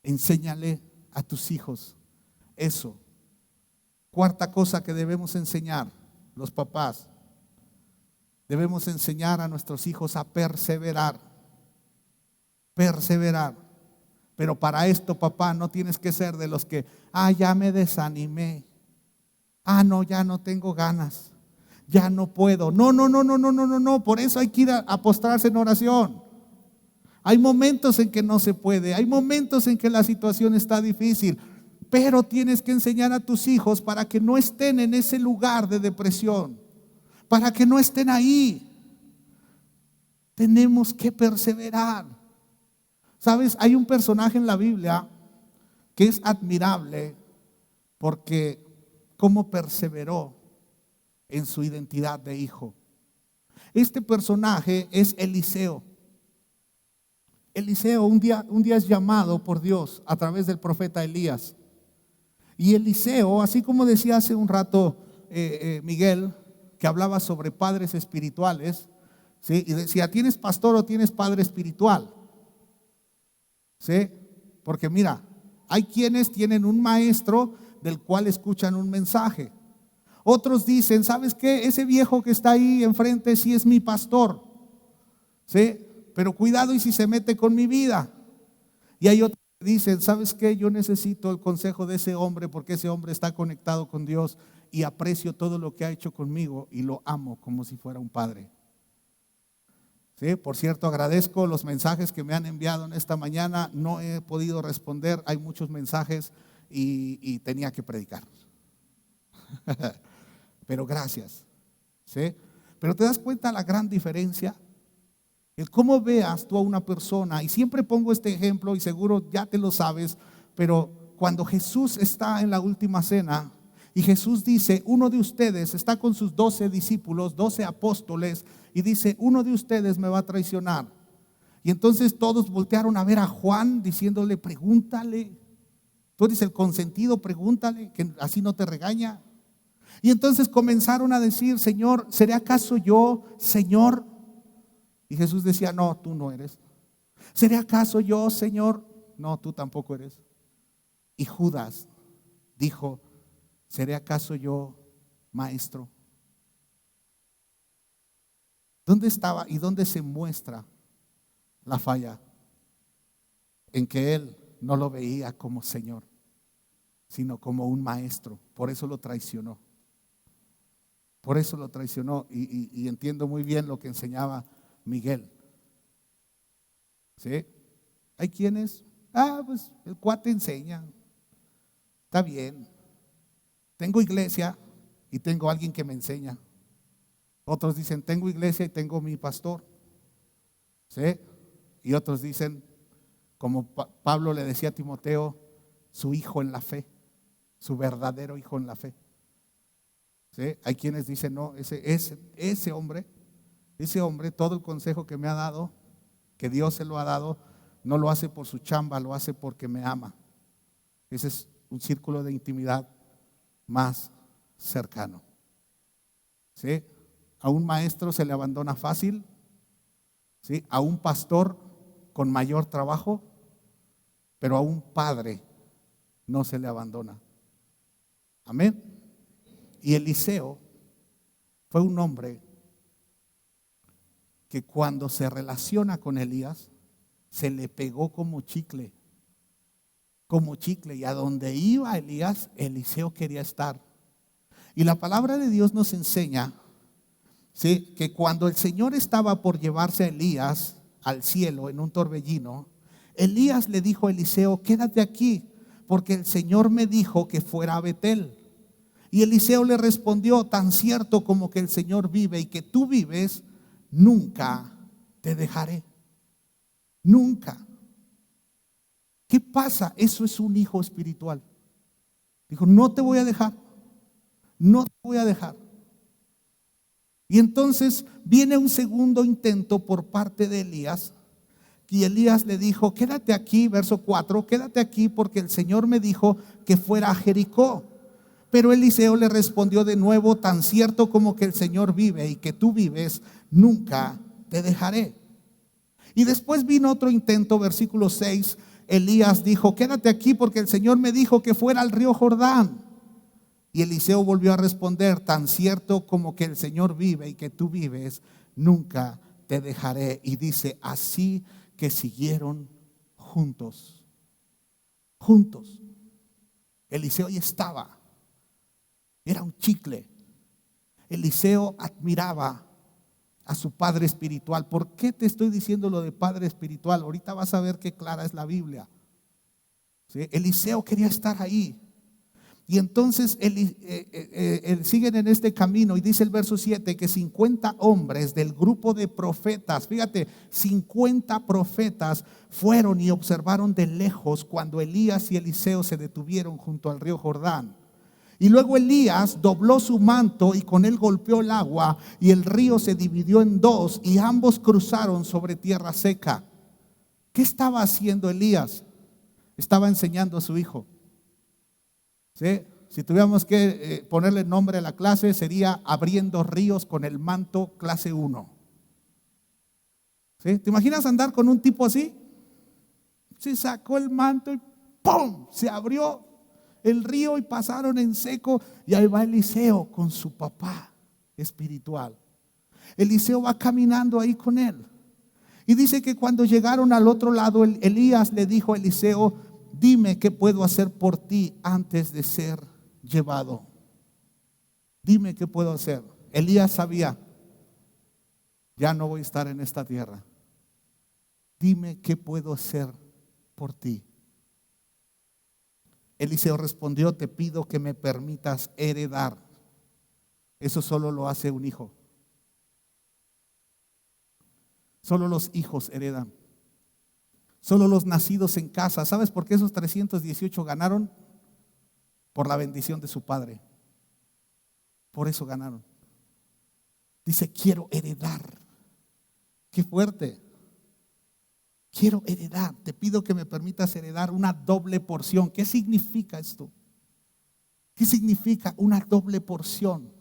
Enséñale a tus hijos eso. Cuarta cosa que debemos enseñar, los papás. Debemos enseñar a nuestros hijos a perseverar. Pero para esto, papá, no tienes que ser de los que, ya me desanimé. No, ya no tengo ganas. Ya no puedo. No. Por eso hay que ir a postrarse en oración. Hay momentos en que no se puede. Hay momentos en que la situación está difícil. Pero tienes que enseñar a tus hijos para que no estén en ese lugar de depresión. Para que no estén ahí. Tenemos que perseverar. ¿Sabes? Hay un personaje en la Biblia que es admirable porque cómo perseveró en su identidad de hijo. Este personaje es Eliseo. Eliseo un día es llamado por Dios a través del profeta Elías. Y Eliseo, así como decía hace un rato Miguel, que hablaba sobre padres espirituales, ¿sí? Y decía, ¿tienes pastor o tienes padre espiritual? ¿Sí? Porque mira, hay quienes tienen un maestro del cual escuchan un mensaje. Otros dicen, ¿sabes qué? Ese viejo que está ahí enfrente sí es mi pastor. ¿Sí? Pero cuidado y si se mete con mi vida. Y hay otros que dicen, ¿sabes qué? Yo necesito el consejo de ese hombre porque ese hombre está conectado con Dios y aprecio todo lo que ha hecho conmigo y lo amo como si fuera un padre. ¿Sí? Por cierto, agradezco los mensajes que me han enviado en esta mañana. No he podido responder, hay muchos mensajes y tenía que predicar. Pero gracias. ¿Sí? Pero te das cuenta la gran diferencia. El cómo veas tú a una persona, y siempre pongo este ejemplo y seguro ya te lo sabes, pero cuando Jesús está en la última cena y Jesús dice, uno de ustedes está con sus 12 discípulos, 12 apóstoles, y dice, uno de ustedes me va a traicionar. Y entonces todos voltearon a ver a Juan diciéndole, pregúntale, tú eres el consentido, pregúntale, que así no te regaña. Y entonces comenzaron a decir, Señor, ¿seré acaso yo, Señor? Y Jesús decía, no, tú no eres. ¿Seré acaso yo, Señor? No, tú tampoco eres. Y Judas dijo, ¿seré acaso yo, maestro? ¿Dónde estaba y dónde se muestra la falla? En que él no lo veía como Señor, sino como un maestro. Por eso lo traicionó. Por eso lo traicionó. Y entiendo muy bien lo que enseñaba Miguel. ¿Sí? Hay quienes, pues el cuate enseña, está bien. Tengo iglesia y tengo alguien que me enseña. Otros dicen, tengo iglesia y tengo mi pastor. ¿Sí? Y otros dicen, como Pablo le decía a Timoteo, su hijo en la fe, su verdadero hijo en la fe. ¿Sí? Hay quienes dicen, no, ese hombre, todo el consejo que me ha dado, que Dios se lo ha dado, no lo hace por su chamba, lo hace porque me ama. Ese es un círculo de intimidad más cercano. ¿Sí? A un maestro se le abandona fácil, ¿sí? A un pastor con mayor trabajo, pero a un padre no se le abandona. Amén. Y Eliseo fue un hombre que cuando se relaciona con Elías, se le pegó como chicle, y a donde iba Elías, Eliseo quería estar. Y la palabra de Dios nos enseña, ¿sí?, que cuando el Señor estaba por llevarse a Elías al cielo en un torbellino, Elías le dijo a Eliseo, quédate aquí, porque el Señor me dijo que fuera a Betel. Y Eliseo le respondió, tan cierto como que el Señor vive y que tú vives, nunca te dejaré. Nunca. ¿Qué pasa? Eso es un hijo espiritual. Dijo, no te voy a dejar. No te voy a dejar. Y entonces viene un segundo intento por parte de Elías. Y Elías le dijo, quédate aquí, verso 4, quédate aquí porque el Señor me dijo que fuera a Jericó. Pero Eliseo le respondió de nuevo, tan cierto como que el Señor vive y que tú vives, nunca te dejaré. Y después vino otro intento, versículo 6, Elías dijo, quédate aquí porque el Señor me dijo que fuera al río Jordán. Y Eliseo volvió a responder, tan cierto como que el Señor vive y que tú vives, nunca te dejaré. Y dice, así que siguieron juntos. Juntos. Eliseo ahí estaba. Era un chicle. Eliseo admiraba a su padre espiritual. ¿Por qué te estoy diciendo lo de padre espiritual? Ahorita vas a ver qué clara es la Biblia. ¿Sí? Eliseo quería estar ahí. Y entonces siguen en este camino y dice el verso 7 que 50 hombres del grupo de profetas, fíjate, 50 profetas fueron y observaron de lejos cuando Elías y Eliseo se detuvieron junto al río Jordán. Y luego Elías dobló su manto y con él golpeó el agua y el río se dividió en dos y ambos cruzaron sobre tierra seca. ¿Qué estaba haciendo Elías? Estaba enseñando a su hijo. ¿Sí? Si tuviéramos que ponerle nombre a la clase, sería abriendo ríos con el manto clase 1. ¿Sí? ¿Te imaginas andar con un tipo así? Se sacó el manto y ¡pum! Se abrió el río y pasaron en seco. Y ahí va Eliseo con su papá espiritual. Eliseo va caminando ahí con él. Y dice que cuando llegaron al otro lado, Elías le dijo a Eliseo: dime qué puedo hacer por ti antes de ser llevado. Dime qué puedo hacer. Elías sabía: ya no voy a estar en esta tierra. Dime qué puedo hacer por ti. Eliseo respondió: te pido que me permitas heredar. Eso solo lo hace un hijo. Solo los hijos heredan. Solo los nacidos en casa. ¿Sabes por qué esos 318 ganaron? Por la bendición de su padre. Por eso ganaron. Dice: quiero heredar. Qué fuerte. Quiero heredar. Te pido que me permitas heredar una doble porción. ¿Qué significa esto? ¿Qué significa una doble porción?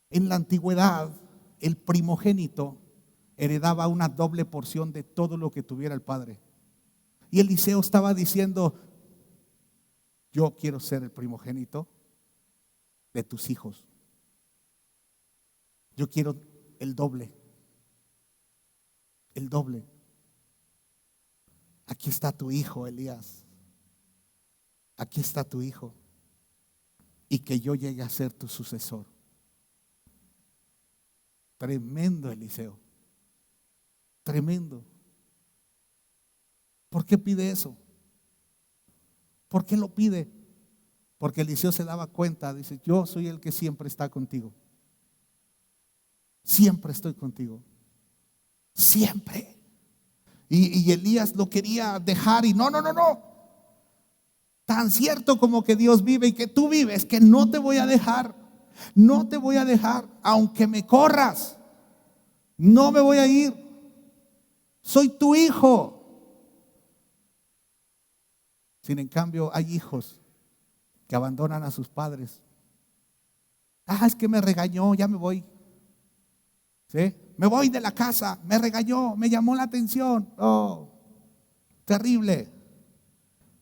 En la antigüedad, el primogénito heredaba una doble porción de todo lo que tuviera el padre. Y Eliseo estaba diciendo: yo quiero ser el primogénito de tus hijos. Yo quiero el doble. El doble. Aquí está tu hijo, Elías. Aquí está tu hijo. Y que yo llegue a ser tu sucesor. Tremendo, Eliseo. Tremendo. ¿Por qué pide eso? ¿Por qué lo pide? Porque Eliseo se daba cuenta, dice: yo soy el que siempre está contigo. Siempre estoy contigo. Siempre. Y Elías lo quería dejar y no. Tan cierto como que Dios vive y que tú vives, que no te voy a dejar. No te voy a dejar, aunque me corras. No me voy a ir. Soy tu hijo. Sin en cambio, hay hijos que abandonan a sus padres. Es que me regañó, ya me voy. ¿Sí? Me voy de la casa, me regañó, me llamó la atención. Oh, terrible.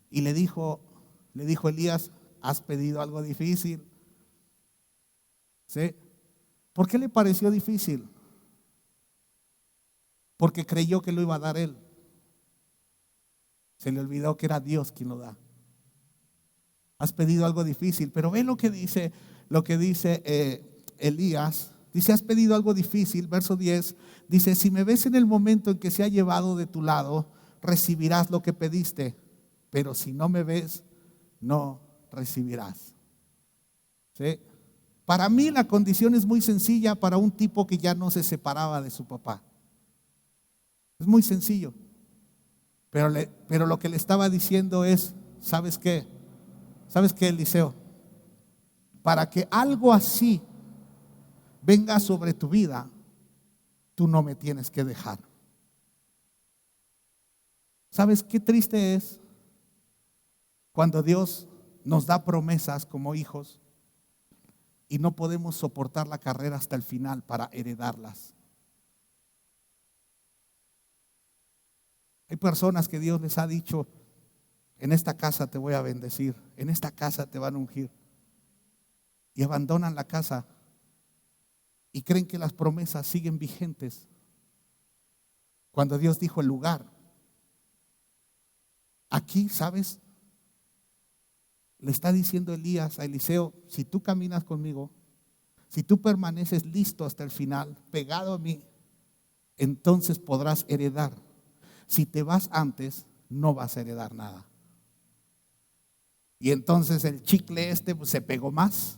Y le dijo Elías: has pedido algo difícil. ¿Sí? ¿Por qué le pareció difícil? Porque creyó que lo iba a dar él. Se le olvidó que era Dios quien lo da. Has pedido algo difícil, pero ve lo que dice Elías. Dice: has pedido algo difícil. Verso 10 dice: si me ves en el momento en que se ha llevado de tu lado, recibirás lo que pediste, pero si no me ves, no recibirás. ¿Sí? Para mí la condición es muy sencilla para un tipo que ya no se separaba de su papá. Es muy sencillo. Pero lo que le estaba diciendo es: ¿sabes qué? ¿Sabes qué, Eliseo? Para que algo así venga sobre tu vida, tú no me tienes que dejar. ¿Sabes qué triste es cuando Dios nos da promesas como hijos y no podemos soportar la carrera hasta el final para heredarlas? Hay personas que Dios les ha dicho: en esta casa te voy a bendecir, en esta casa te van a ungir, y abandonan la casa y creen que las promesas siguen vigentes cuando Dios dijo el lugar. Aquí, ¿sabes? Le está diciendo Elías a Eliseo: si tú caminas conmigo, si tú permaneces listo hasta el final, pegado a mí, entonces podrás heredar. Si te vas antes, no vas a heredar nada. Y entonces el chicle pues, se pegó más.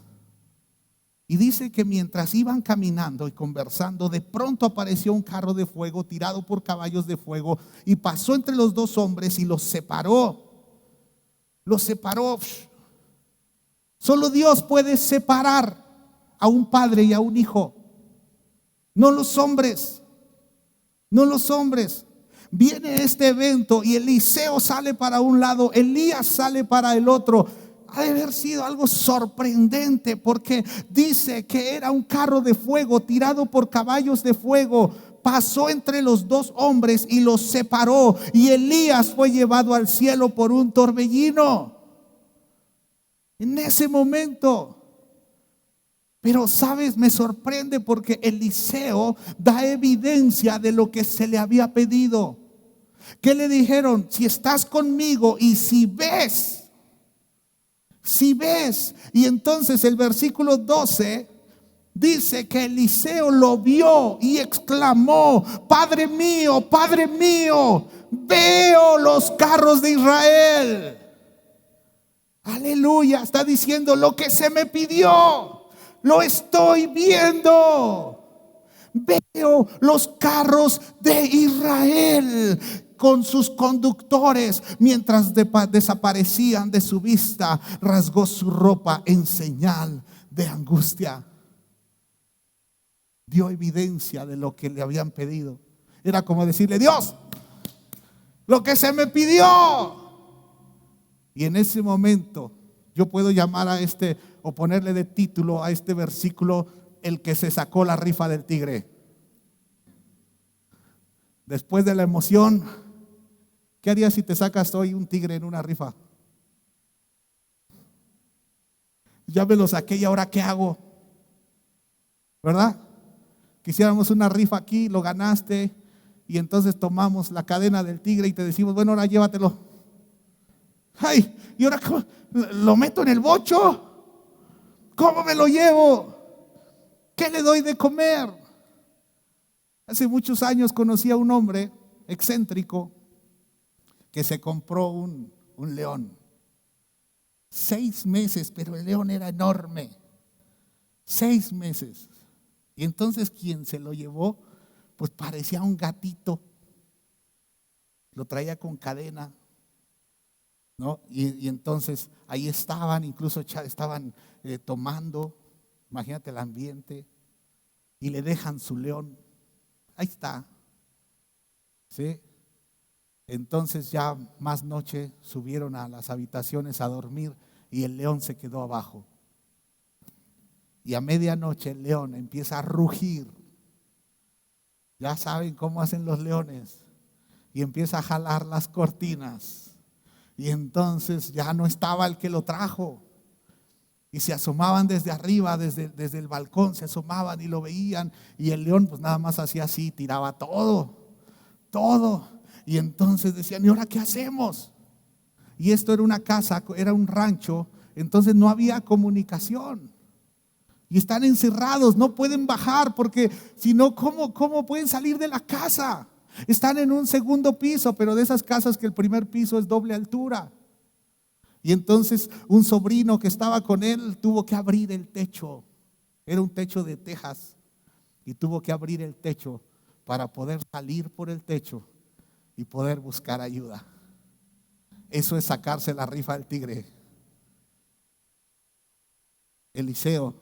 Y dice que mientras iban caminando y conversando, de pronto apareció un carro de fuego tirado por caballos de fuego y pasó entre los dos hombres y los separó. Los separó. Solo Dios puede separar a un padre y a un hijo. No los hombres. No los hombres. Viene este evento y Eliseo sale para un lado, Elías sale para el otro. Ha de haber sido algo sorprendente, porque dice que era un carro de fuego tirado por caballos de fuego. Pasó entre los dos hombres y los separó, y Elías fue llevado al cielo por un torbellino. En ese momento Pero sabes, me sorprende porque Eliseo da evidencia de lo que se le había pedido. ¿Qué le dijeron? Si estás conmigo y si ves. Y entonces el versículo 12 dice que Eliseo lo vio y exclamó: Padre mío, veo los carros de Israel. Aleluya, está diciendo: lo que se me pidió, lo estoy viendo. Veo los carros de Israel con sus conductores. Mientras desaparecían de su vista, rasgó su ropa en señal de angustia. Dio evidencia de lo que le habían pedido. Era como decirle: Dios, lo que se me pidió. Y en ese momento yo puedo llamar a o ponerle de título a este versículo: el que se sacó la rifa del tigre. Después de la emoción, ¿qué harías si te sacas hoy un tigre en una rifa? Ya me lo saqué y ahora ¿qué hago? ¿Verdad? Quisiéramos una rifa aquí, lo ganaste, y entonces tomamos la cadena del tigre y te decimos: bueno, ahora llévatelo. Ay, ¿y ahora cómo? ¿Lo meto en el bocho? ¿Cómo me lo llevo? ¿Qué le doy de comer? Hace muchos años conocí a un hombre excéntrico que se compró un león. 6 meses, pero el león era enorme. 6 meses. Y entonces quien se lo llevó, pues parecía un gatito. Lo traía con cadena, ¿no? Y entonces ahí estaban, incluso estaban tomando, imagínate el ambiente, y le dejan su león. Ahí está. ¿Sí? Entonces ya más noche subieron a las habitaciones a dormir y el león se quedó abajo. Y a medianoche el león empieza a rugir. Ya saben cómo hacen los leones. Y empieza a jalar las cortinas. Y entonces ya no estaba el que lo trajo. Y se asomaban desde arriba, desde el balcón, se asomaban y lo veían. Y el león pues nada más hacía así, tiraba todo. Y entonces decían: ¿y ahora qué hacemos? Y esto era una casa, era un rancho, entonces no había comunicación. Y están encerrados, no pueden bajar porque si no, ¿cómo pueden salir de la casa? Están en un segundo piso, pero de esas casas que el primer piso es doble altura. Y entonces un sobrino que estaba con él tuvo que abrir el techo. Era un techo de tejas y tuvo que abrir el techo para poder salir por el techo y poder buscar ayuda. Eso es sacarse la rifa del tigre. Eliseo,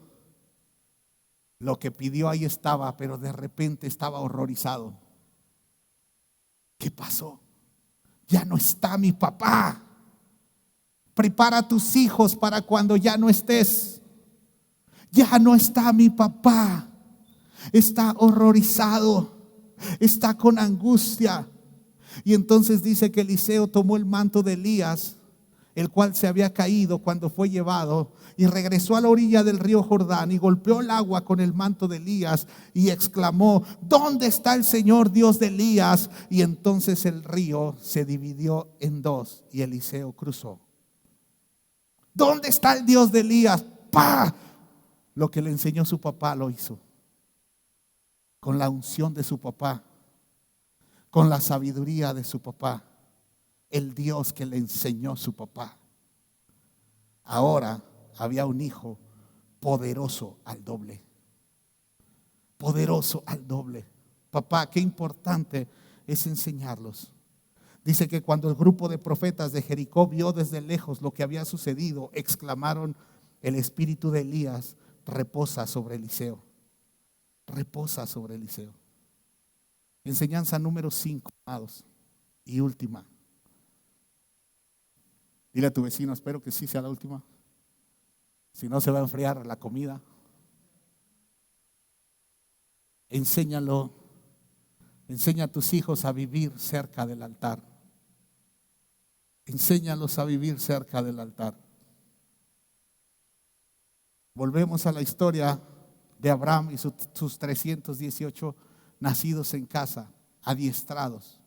lo que pidió ahí estaba, pero de repente estaba horrorizado. ¿Qué pasó? Ya no está mi papá. Prepara a tus hijos para cuando ya no estés. Ya no está mi papá. Está horrorizado. Está con angustia. Y entonces dice que Eliseo tomó el manto de Elías, el cual se había caído cuando fue llevado, y regresó a la orilla del río Jordán y golpeó el agua con el manto de Elías y exclamó: ¿dónde está el Señor Dios de Elías? Y entonces el río se dividió en dos y Eliseo cruzó. ¿Dónde está el Dios de Elías? ¡Pah! Lo que le enseñó su papá lo hizo, con la unción de su papá, con la sabiduría de su papá, el Dios que le enseñó su papá. Ahora había un hijo poderoso al doble. Poderoso al doble. Papá, qué importante es enseñarlos. Dice que cuando el grupo de profetas de Jericó vio desde lejos lo que había sucedido, exclamaron: el espíritu de Elías reposa sobre Eliseo. Reposa sobre Eliseo. Enseñanza número 5, amados, y última. Dile a tu vecino: espero que sí sea la última. Si no, se va a enfriar la comida. Enséñalo. Enseña a tus hijos a vivir cerca del altar. Enséñalos a vivir cerca del altar. Volvemos a la historia de Abraham y sus 318 nacidos en casa, adiestrados.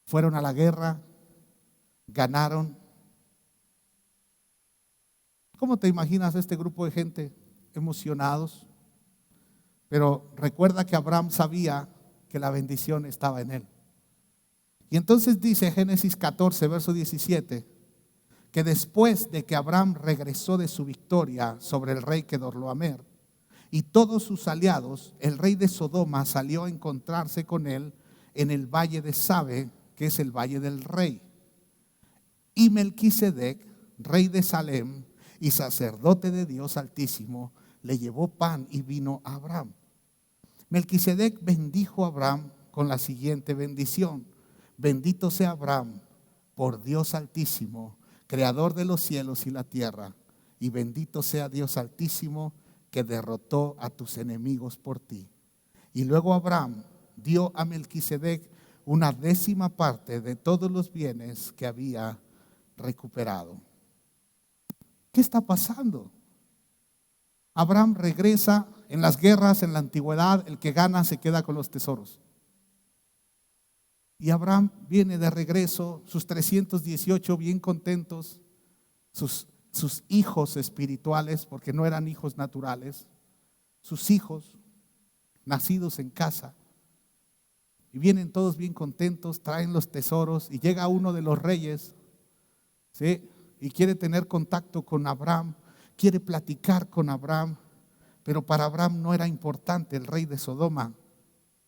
Fueron a la guerra, ganaron. ¿Cómo te imaginas este grupo de gente emocionados? Pero recuerda que Abraham sabía que la bendición estaba en él. Y entonces dice Génesis 14, verso 17, que después de que Abraham regresó de su victoria sobre el rey Kedorlaomer y todos sus aliados, el rey de Sodoma salió a encontrarse con él en el valle de Sabe, que es el valle del rey. Y Melquisedec, rey de Salem y sacerdote de Dios Altísimo, le llevó pan y vino a Abraham. Melquisedec bendijo a Abraham con la siguiente bendición: bendito sea Abraham por Dios Altísimo, creador de los cielos y la tierra, y bendito sea Dios Altísimo que derrotó a tus enemigos por ti. Y luego Abraham dio a Melquisedec una 10ª parte de todos los bienes que había recuperado. ¿Qué está pasando? Abraham regresa. En las guerras, en la antigüedad, el que gana se queda con los tesoros. Y Abraham viene de regreso, sus 318 bien contentos, sus hijos espirituales, porque no eran hijos naturales, sus hijos nacidos en casa. Y vienen todos bien contentos, traen los tesoros, y llega uno de los reyes, ¿sí? Y quiere tener contacto con Abraham, quiere platicar con Abraham. Pero para Abraham no era importante el rey de Sodoma.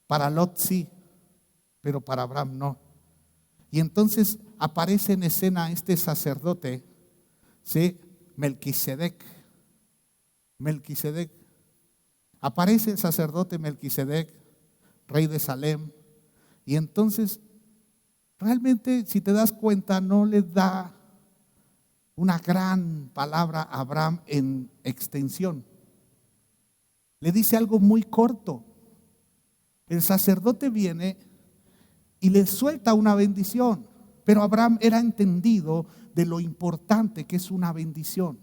Para Lot sí, pero para Abraham no. Y entonces aparece en escena este sacerdote, ¿sí? Melquisedec. Aparece el sacerdote Melquisedec, rey de Salem. Y entonces, realmente, si te das cuenta, no le da una gran palabra a Abraham en extensión. Le dice algo muy corto. El sacerdote viene y le suelta una bendición, pero Abraham era entendido de lo importante que es una bendición.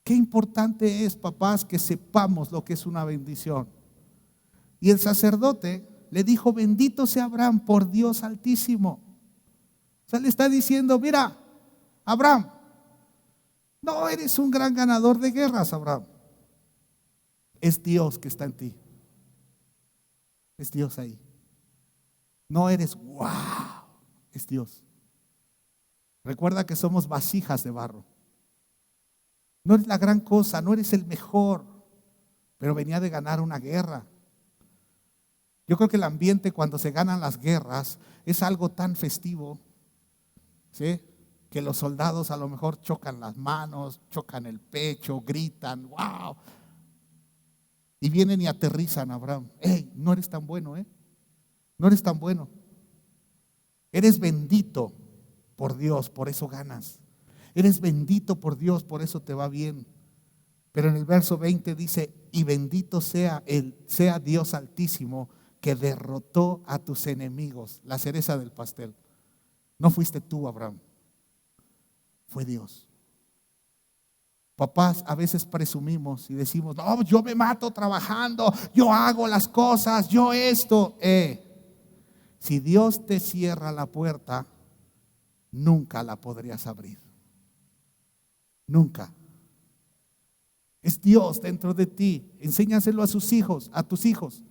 Qué importante es, papás, que sepamos lo que es una bendición. Y el sacerdote le dijo: bendito sea Abraham por Dios Altísimo. O sea, le está diciendo: mira, Abraham, no eres un gran ganador de guerras, Abraham. Es Dios que está en ti. Es Dios ahí. No eres wow, es Dios. Recuerda que somos vasijas de barro. No eres la gran cosa, no eres el mejor, pero venía de ganar una guerra. Yo creo que el ambiente cuando se ganan las guerras es algo tan festivo, ¿sí? Que los soldados a lo mejor chocan las manos, chocan el pecho, gritan, wow. Y vienen y aterrizan a Abraham. Hey, no eres tan bueno, no eres tan bueno. Eres bendito por Dios, por eso ganas. Eres bendito por Dios, por eso te va bien. Pero en el verso 20 dice: y bendito sea Dios Altísimo que derrotó a tus enemigos. La cereza del pastel. No fuiste tú, Abraham, fue Dios. Papás, a veces presumimos y decimos: no, yo me mato trabajando, yo hago las cosas, yo esto. Si Dios te cierra la puerta, nunca la podrías abrir. Nunca. Es Dios dentro de ti. Enséñaselo a sus hijos, a tus hijos.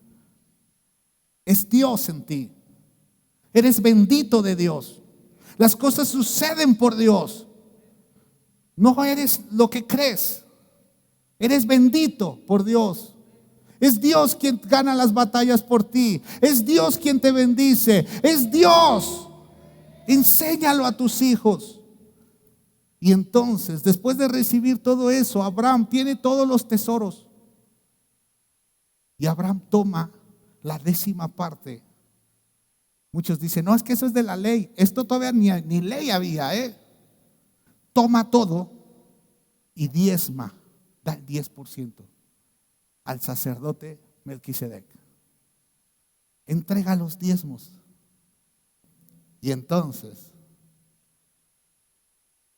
Es Dios en ti. Eres bendito de Dios. Las cosas suceden por Dios. No eres lo que crees. Eres bendito por Dios. Es Dios quien gana las batallas por ti. Es Dios quien te bendice. Es Dios. Enséñalo a tus hijos. Y entonces, después de recibir todo eso, Abraham tiene todos los tesoros. Y Abraham toma la 10ª parte. Muchos dicen: no, es que eso es de la ley. Esto todavía ni ley había, Toma todo y diezma, da el 10% al sacerdote Melquisedec. Entrega los diezmos. Y entonces,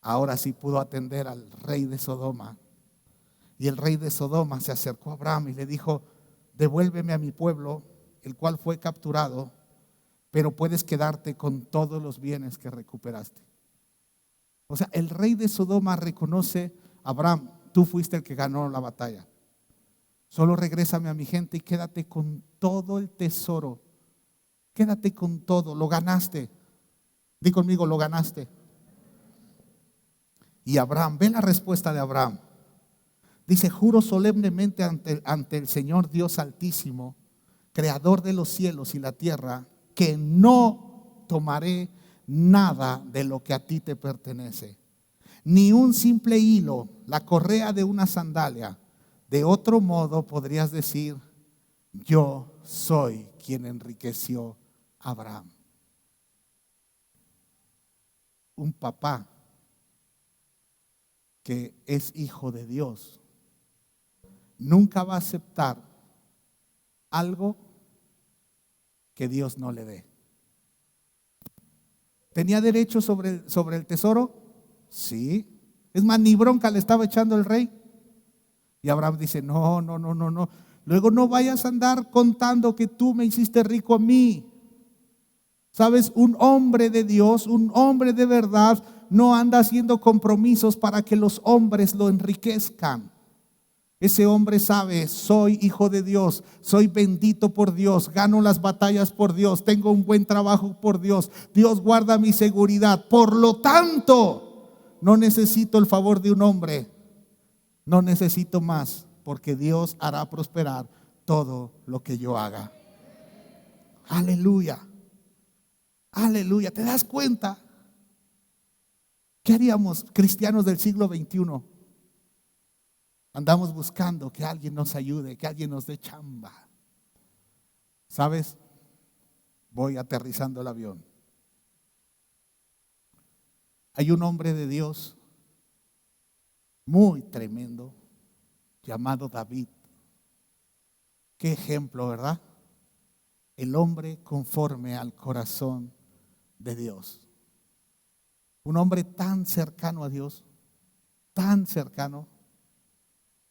ahora sí pudo atender al rey de Sodoma. Y el rey de Sodoma se acercó a Abraham y le dijo: devuélveme a mi pueblo, el cual fue capturado, pero puedes quedarte con todos los bienes que recuperaste. O sea, el rey de Sodoma reconoce: Abraham, tú fuiste el que ganó la batalla. Solo regrésame a mi gente y quédate con todo el tesoro. Quédate con todo, lo ganaste. Di conmigo, lo ganaste. Y Abraham, ve la respuesta de Abraham. Dice: juro solemnemente ante el Señor Dios Altísimo, creador de los cielos y la tierra, que no tomaré nada de lo que a ti te pertenece, ni un simple hilo, la correa de una sandalia. De otro modo podrías decir: yo soy quien enriqueció a Abraham. Un papá que es hijo de Dios nunca va a aceptar algo que Dios no le dé. ¿Tenía derecho sobre el tesoro? Sí. Es más, ni bronca le estaba echando el rey. Y Abraham dice: no. Luego no vayas a andar contando que tú me hiciste rico a mí. Sabes, un hombre de Dios, un hombre de verdad, no anda haciendo compromisos para que los hombres lo enriquezcan. Ese hombre sabe: soy hijo de Dios, soy bendito por Dios, gano las batallas por Dios, tengo un buen trabajo por Dios, Dios guarda mi seguridad. Por lo tanto, no necesito el favor de un hombre, no necesito más, porque Dios hará prosperar todo lo que yo haga. Aleluya, aleluya. ¿Te das cuenta? ¿Qué haríamos cristianos del siglo XXI? Andamos buscando que alguien nos ayude, que alguien nos dé chamba. ¿Sabes? Voy aterrizando el avión. Hay un hombre de Dios muy tremendo llamado David. Qué ejemplo, ¿verdad? El hombre conforme al corazón de Dios. Un hombre tan cercano a Dios, tan cercano.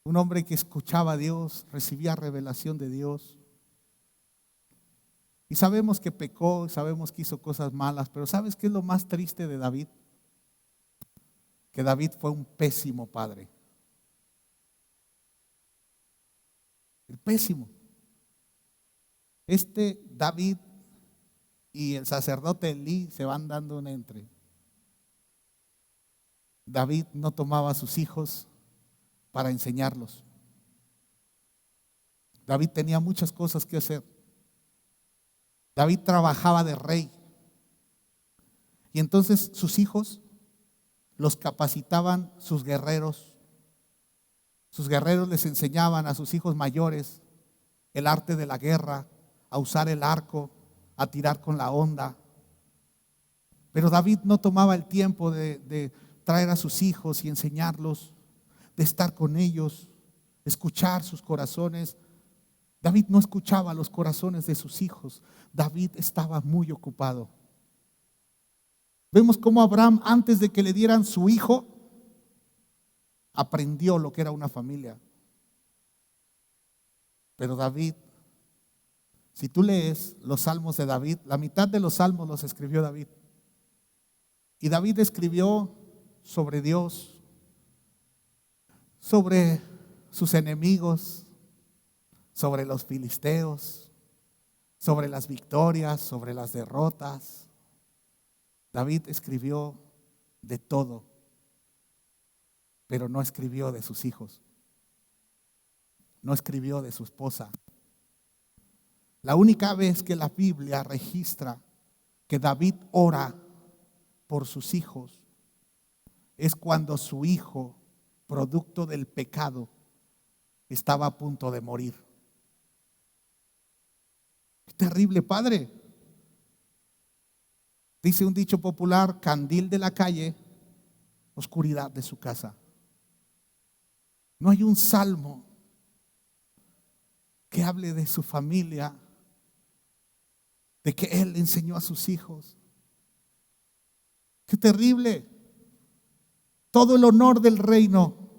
Un hombre que escuchaba a Dios, recibía revelación de Dios. Y sabemos que pecó, sabemos que hizo cosas malas, pero ¿sabes qué es lo más triste de David? Que David fue un pésimo padre. El pésimo. David y el sacerdote Elí se van dando un entre. David no tomaba a sus hijos para enseñarlos. David tenía muchas cosas que hacer. David trabajaba de rey. Y entonces sus hijos los capacitaban sus guerreros. Sus guerreros les enseñaban a sus hijos mayores el arte de la guerra, a usar el arco, a tirar con la honda. Pero David no tomaba el tiempo de traer a sus hijos y enseñarlos, de estar con ellos, escuchar sus corazones. David no escuchaba los corazones de sus hijos. David estaba muy ocupado. Vemos cómo Abraham, antes de que le dieran su hijo, aprendió lo que era una familia. Pero David, si tú lees los salmos de David, la mitad de los salmos los escribió David. Y David escribió sobre Dios, sobre sus enemigos, sobre los filisteos, sobre las victorias, sobre las derrotas. David escribió de todo, pero no escribió de sus hijos, no escribió de su esposa. La única vez que la Biblia registra que David ora por sus hijos es cuando su hijo, producto del pecado, estaba a punto de morir. Qué terrible, padre. Dice un dicho popular: candil de la calle, oscuridad de su casa. No hay un salmo que hable de su familia, de que él enseñó a sus hijos. Qué terrible. Todo el honor del reino,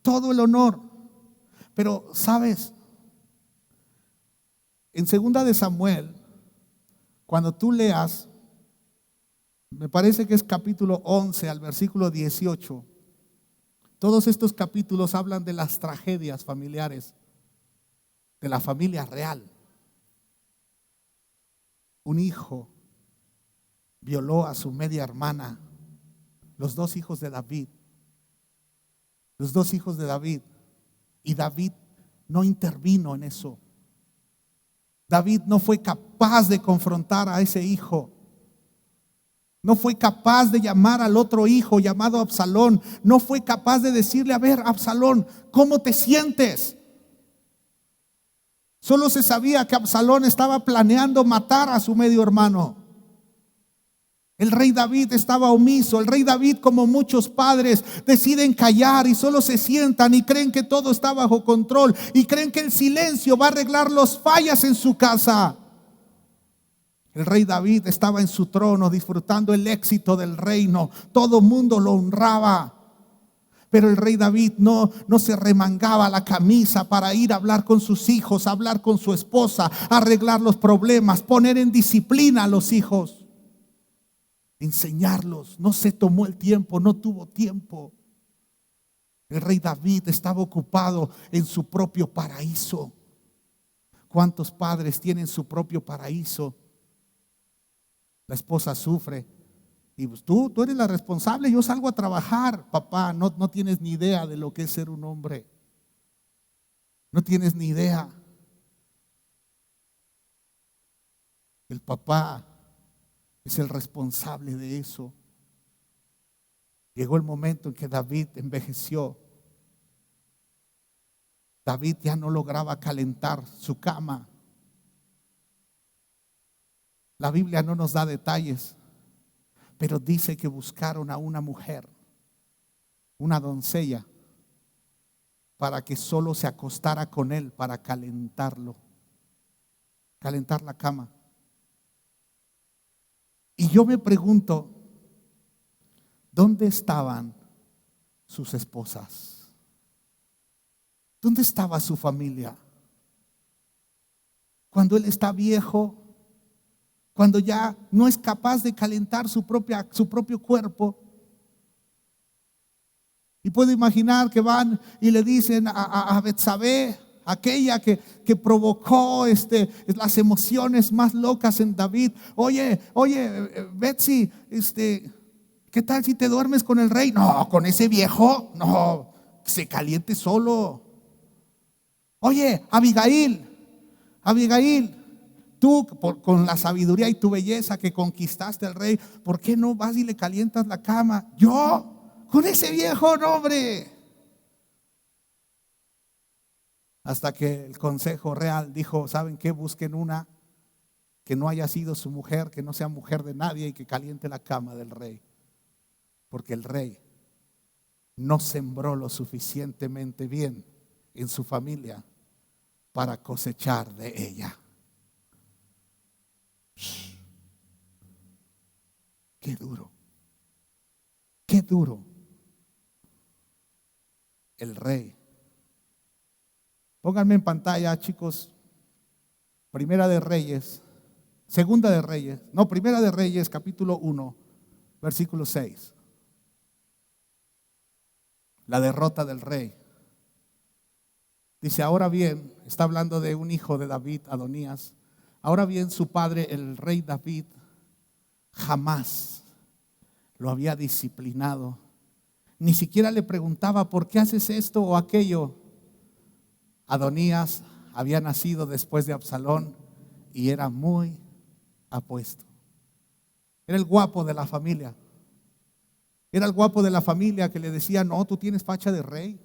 todo el honor. Pero, ¿sabes? En 2 de Samuel, cuando tú leas, me parece que es capítulo 11 al versículo 18, todos estos capítulos hablan de las tragedias familiares, de la familia real. Un hijo violó a su media hermana, los dos hijos de David. Los dos hijos de David. Y David no intervino en eso. David no fue capaz de confrontar a ese hijo. No fue capaz de llamar al otro hijo llamado Absalón. No fue capaz de decirle, a ver, Absalón, ¿cómo te sientes? Solo se sabía que Absalón estaba planeando matar a su medio hermano. El rey David estaba omiso. El rey David, como muchos padres, deciden callar y solo se sientan y creen que todo está bajo control y creen que el silencio va a arreglar las fallas en su casa. El rey David estaba en su trono disfrutando el éxito del reino. Todo el mundo lo honraba. Pero el rey David no se remangaba la camisa para ir a hablar con sus hijos, a hablar con su esposa, a arreglar los problemas, poner en disciplina a los hijos, enseñarlos. No se tomó el tiempo, no tuvo tiempo. El rey David estaba ocupado en su propio paraíso. ¿Cuántos padres tienen su propio paraíso? La esposa sufre. Y pues tú eres la responsable, yo salgo a trabajar. Papá, no tienes ni idea de lo que es ser un hombre. No tienes ni idea. El papá es el responsable de eso. Llegó el momento en que David envejeció. David ya no lograba calentar su cama. La Biblia no nos da detalles, pero dice que buscaron a una mujer, una doncella, para que solo se acostara con él para calentarlo, calentar la cama. Y yo me pregunto, ¿dónde estaban sus esposas? ¿Dónde estaba su familia? Cuando él está viejo, cuando ya no es capaz de calentar su propio cuerpo. Y puedo imaginar que van y le dicen a Betsabé, aquella que provocó las emociones más locas en David: oye, Betsy, ¿qué tal si te duermes con el rey? No, con ese viejo, no, se caliente solo. Oye, Abigail, tú con la sabiduría y tu belleza que conquistaste al rey, ¿por qué no vas y le calientas la cama? ¿Yo? Con ese viejo, no, hombre. Hasta que el consejo real dijo: ¿saben qué? Busquen una que no haya sido su mujer, que no sea mujer de nadie y que caliente la cama del rey. Porque el rey no sembró lo suficientemente bien en su familia para cosechar de ella. Qué duro, qué duro. El rey. Pónganme en pantalla, chicos, Primera de Reyes, Primera de Reyes, capítulo 1, versículo 6. La derrota del rey. Dice: ahora bien, está hablando de un hijo de David, Adonías. Ahora bien, su padre, el rey David, jamás lo había disciplinado. Ni siquiera le preguntaba: ¿por qué haces esto o aquello? Adonías había nacido después de Absalón y era muy apuesto. Era el guapo de la familia. Era el guapo de la familia que le decía: no, tú tienes facha de rey.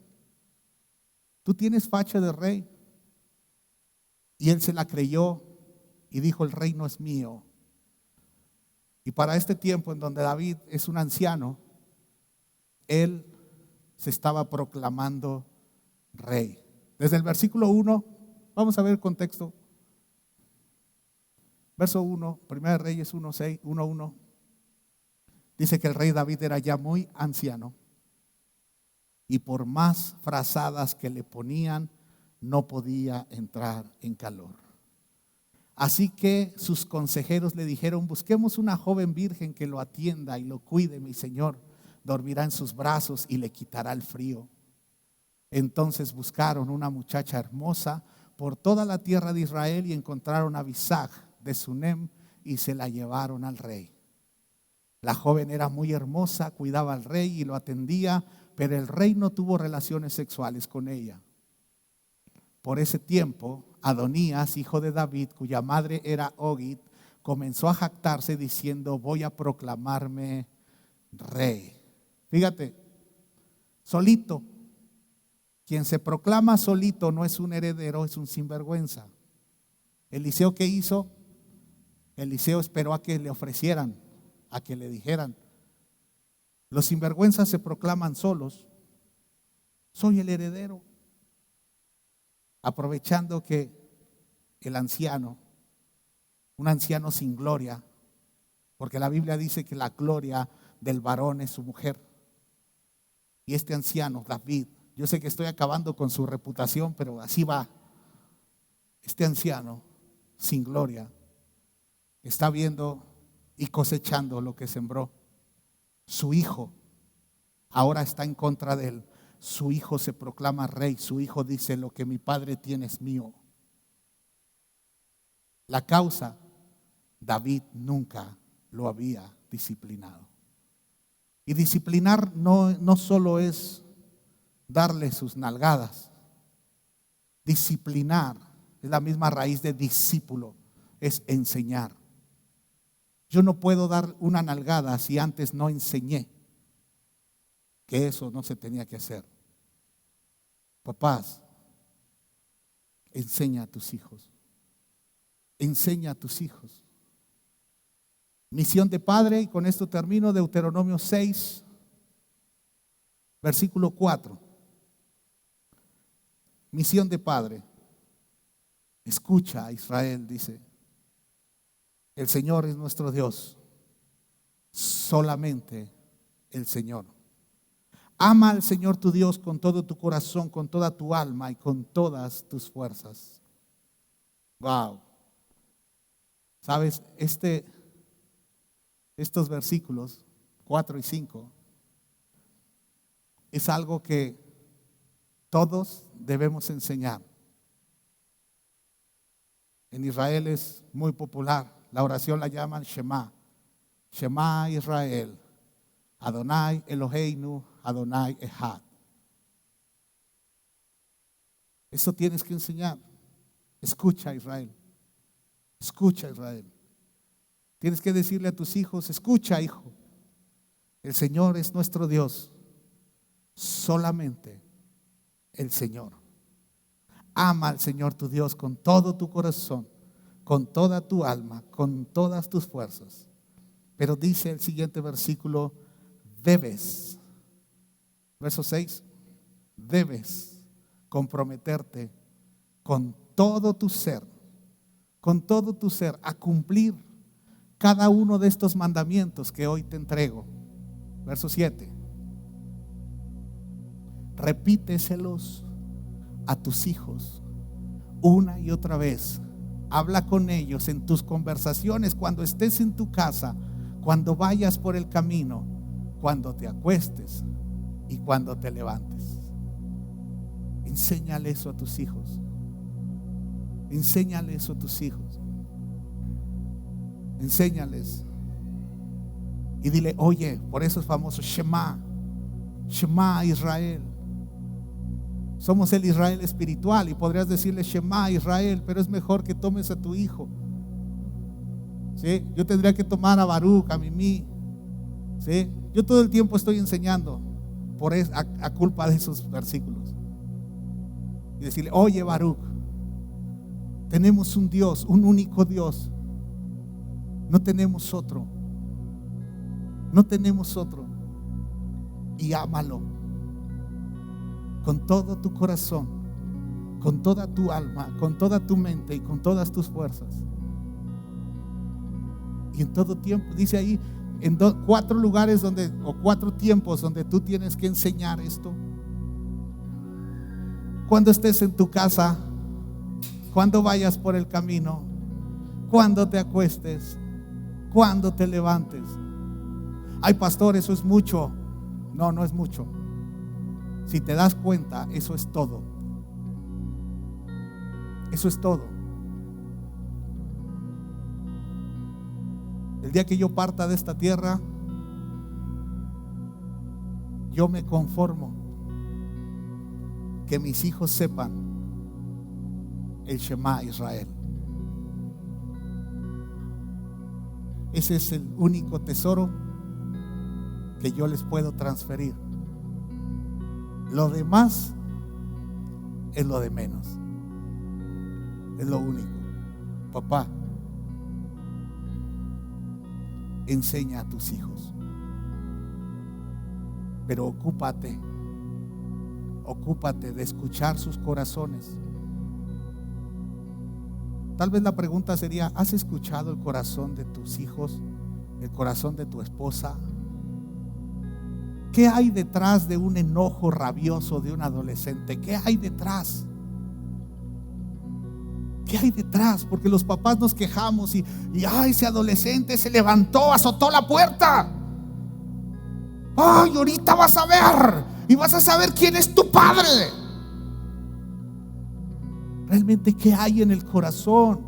Tú tienes facha de rey. Y él se la creyó y dijo: el reino es mío. Y para este tiempo en donde David es un anciano, él se estaba proclamando rey. Desde el versículo 1, vamos a ver el contexto. Verso 1, Primera de Reyes 1:1. Dice que el rey David era ya muy anciano. y por más frazadas que le ponían, no podía entrar en calor. Así que sus consejeros le dijeron: busquemos una joven virgen que lo atienda y lo cuide, mi señor dormirá en sus brazos y le quitará el frío. Entonces buscaron una muchacha hermosa por toda la tierra de Israel y encontraron a Abisag de Sunem y se la llevaron al rey. La joven era muy hermosa, cuidaba al rey y lo atendía, pero el rey no tuvo relaciones sexuales con ella. Por ese tiempo, Adonías, hijo de David, cuya madre era Ogit, comenzó a jactarse diciendo: voy a proclamarme rey. Fíjate, solito. Quien se proclama solito no es un heredero, es un sinvergüenza. Eliseo, ¿qué hizo? Eliseo esperó a que le ofrecieran, a que le dijeran. Los sinvergüenzas se proclaman solos: soy el heredero. Aprovechando que el anciano, un anciano sin gloria, porque la Biblia dice que la gloria del varón es su mujer. Y este anciano, David, yo sé que estoy acabando con su reputación, pero así va. Este anciano sin gloria está viendo y cosechando lo que sembró. Su hijo ahora está en contra de él. Su hijo se proclama rey. Su hijo dice: lo que mi padre tiene es mío. La causa: David nunca lo había disciplinado. Y disciplinar no solo es darle sus nalgadas. Disciplinar es la misma raíz de discípulo, es enseñar. Yo no puedo dar una nalgada si antes no enseñé que eso no se tenía que hacer. Papás, enseña a tus hijos. Enseña a tus hijos. Misión de padre, y con esto termino, Deuteronomio 6, versículo 4. Misión de padre. Escucha, Israel, dice: el Señor es nuestro Dios, solamente el Señor. Ama al Señor tu Dios con todo tu corazón, con toda tu alma y con todas tus fuerzas. Wow. ¿Sabes? Estos versículos 4 y 5 es algo que todos debemos enseñar. En Israel es muy popular. La oración la llaman Shema. Shema Israel. Adonai Eloheinu, Adonai Echad. Eso tienes que enseñar. Escucha, Israel. Escucha, Israel. Tienes que decirle a tus hijos: escucha, hijo. El Señor es nuestro Dios. Solamente el Señor. Ama al Señor tu Dios con todo tu corazón, con toda tu alma, con todas tus fuerzas. Pero dice el siguiente versículo: debes, verso 6, debes comprometerte con todo tu ser a cumplir cada uno de estos mandamientos que hoy te entrego. Verso 7. Repíteselos a tus hijos una y otra vez. Habla con ellos en tus conversaciones, cuando estés en tu casa, cuando vayas por el camino, cuando te acuestes y cuando te levantes. Enséñale eso a tus hijos. Enséñale eso a tus hijos. Enséñales. Y dile: oye, por eso es famoso Shema. Shema Israel. Somos el Israel espiritual y podrías decirle Shema Israel, pero es mejor que tomes a tu hijo. ¿Sí? Yo tendría que tomar a Baruch, a Mimi. ¿Sí? Yo todo el tiempo estoy enseñando a culpa de esos versículos. Y decirle: oye, Baruch, tenemos un Dios, un único Dios. No tenemos otro. No tenemos otro. Y ámalo con todo tu corazón, con toda tu alma, con toda tu mente y con todas tus fuerzas. Y en todo tiempo, dice ahí, en 4 lugares o 4 tiempos donde tú tienes que enseñar esto. Cuando estés en tu casa, cuando vayas por el camino, cuando te acuestes, cuando te levantes. Ay, pastor, eso es mucho. No, no es mucho. Si te das cuenta, eso es todo. Eso es todo. El día que yo parta de esta tierra, yo me conformo que mis hijos sepan el Shema Israel. Ese es el único tesoro que yo les puedo transferir. Lo demás es lo de menos. Es lo único. Papá, enseña a tus hijos, pero ocúpate de escuchar sus corazones. Tal vez la pregunta sería: ¿has escuchado el corazón de tus hijos? ¿El corazón de tu esposa? ¿Qué hay detrás de un enojo rabioso de un adolescente? ¿Qué hay detrás? ¿Qué hay detrás? Porque los papás nos quejamos y ay, ese adolescente se levantó, azotó la puerta. Ay, ahorita vas a ver y vas a saber quién es tu padre. Realmente, ¿qué hay en el corazón?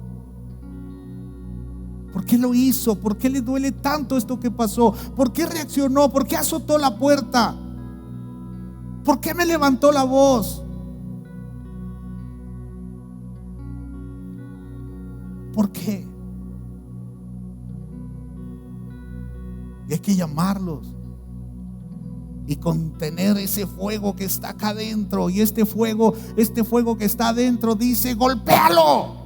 ¿Por qué lo hizo? ¿Por qué le duele tanto esto que pasó? ¿Por qué reaccionó? ¿Por qué azotó la puerta? ¿Por qué me levantó la voz? ¿Por qué? Y hay que llamarlos y contener ese fuego que está acá adentro. Y este fuego que está adentro dice: golpéalo,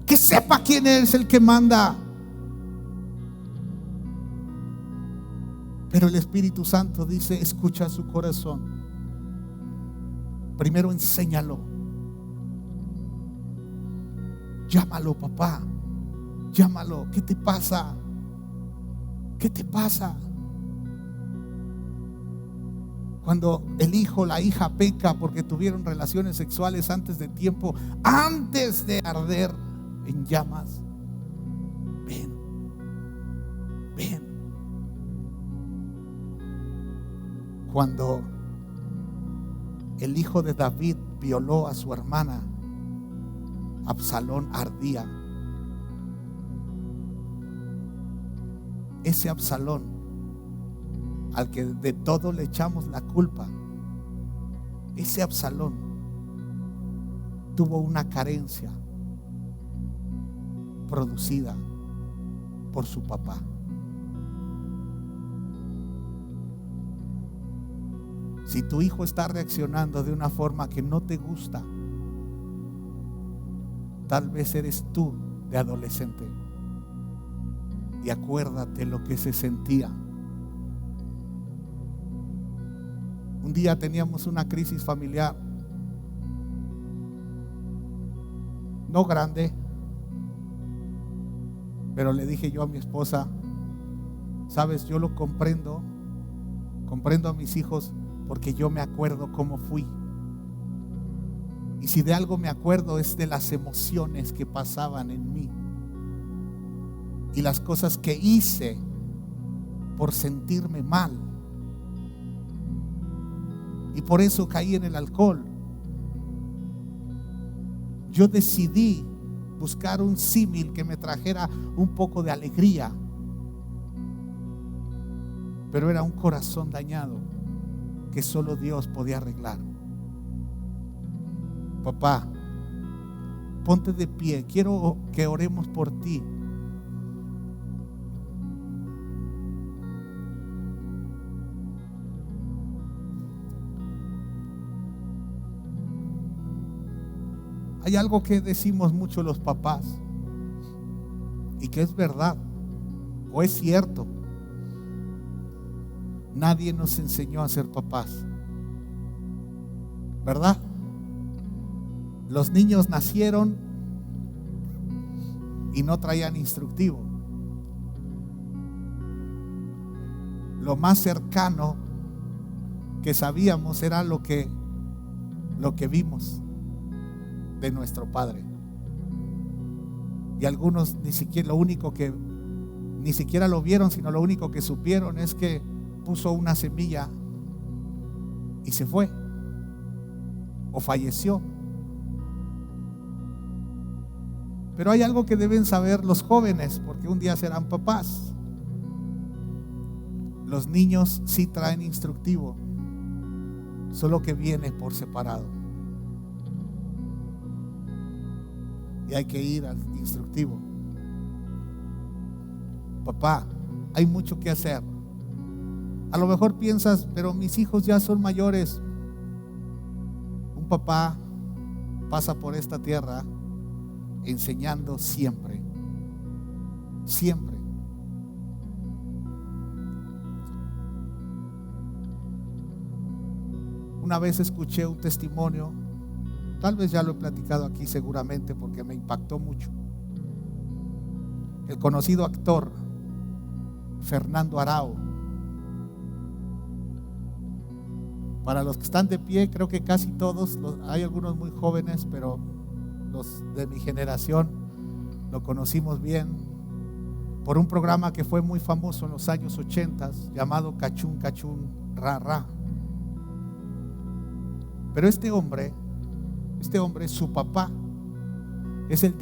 que sepa quién es el que manda. Pero el Espíritu Santo dice: escucha su corazón. Primero enséñalo. Llámalo, papá. Llámalo. ¿Qué te pasa? ¿Qué te pasa? Cuando el hijo o la hija peca porque tuvieron relaciones sexuales antes de tiempo, antes de arder en llamas, ven. Cuando el hijo de David violó a su hermana, Absalón ardía. Ese Absalón, al que de todo le echamos la culpa, ese Absalón tuvo una carencia producida por su papá. Si tu hijo está reaccionando de una forma que no te gusta, tal vez eres tú de adolescente. Y acuérdate lo que se sentía. Un día teníamos una crisis familiar, no grande, pero le dije yo a mi esposa: sabes, yo lo comprendo a mis hijos, porque yo me acuerdo cómo fui. Y si de algo me acuerdo es de las emociones que pasaban en mí y las cosas que hice por sentirme mal. Y por eso caí en el alcohol. Yo decidí buscar un símil que me trajera un poco de alegría, pero era un corazón dañado que solo Dios podía arreglar. Papá, ponte de pie. Quiero que oremos por ti. Hay algo que decimos mucho los papás y que es verdad o es cierto. Nadie nos enseñó a ser papás, ¿verdad? Los niños nacieron y no traían instructivo. Lo más cercano que sabíamos era lo que lo que vimos de nuestro Padre. Y algunos ni siquiera lo vieron, sino lo único que supieron es que puso una semilla y se fue o falleció. Pero hay algo que deben saber los jóvenes, porque un día serán papás. Los niños sí traen instructivo, solo que viene por separado. Y hay que ir al instructivo. Papá, hay mucho que hacer. A lo mejor piensas, pero mis hijos ya son mayores. Un papá pasa por esta tierra enseñando siempre, siempre. Una vez escuché un testimonio, tal vez ya lo he platicado aquí seguramente porque me impactó mucho. El conocido actor Fernando Arau. Para los que están de pie, creo que casi todos, hay algunos muy jóvenes, pero los de mi generación lo conocimos bien por un programa que fue muy famoso en los años 80 llamado Cachún Cachún Ra Ra. Pero este hombre, su papá, es el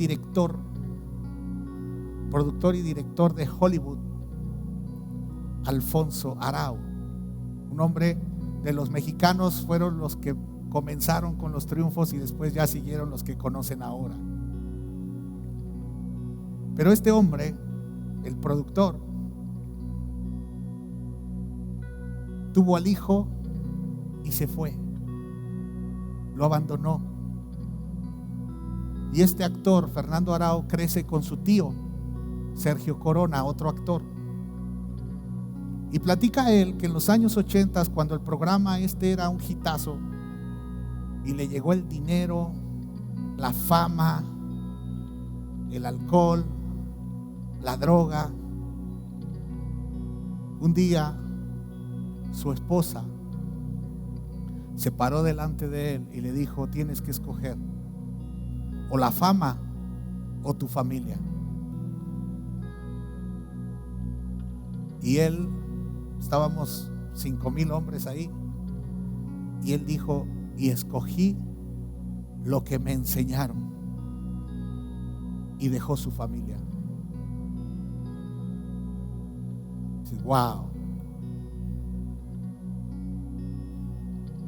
productor y director de Hollywood, Alfonso Arau. Un hombre de los mexicanos, fueron los que comenzaron con los triunfos y después ya siguieron los que conocen ahora. Pero este hombre, el productor, tuvo al hijo y se fue, lo abandonó. Y este actor, Fernando Arau, crece con su tío, Sergio Corona, otro actor. Y platica él que en los años 80, cuando el programa era un hitazo y le llegó el dinero, la fama, el alcohol, la droga, un día su esposa se paró delante de él y le dijo: tienes que escoger o la fama o tu familia. Y él, estábamos 5,000 hombres ahí, y él dijo: y escogí lo que me enseñaron. Y dejó su familia. Wow.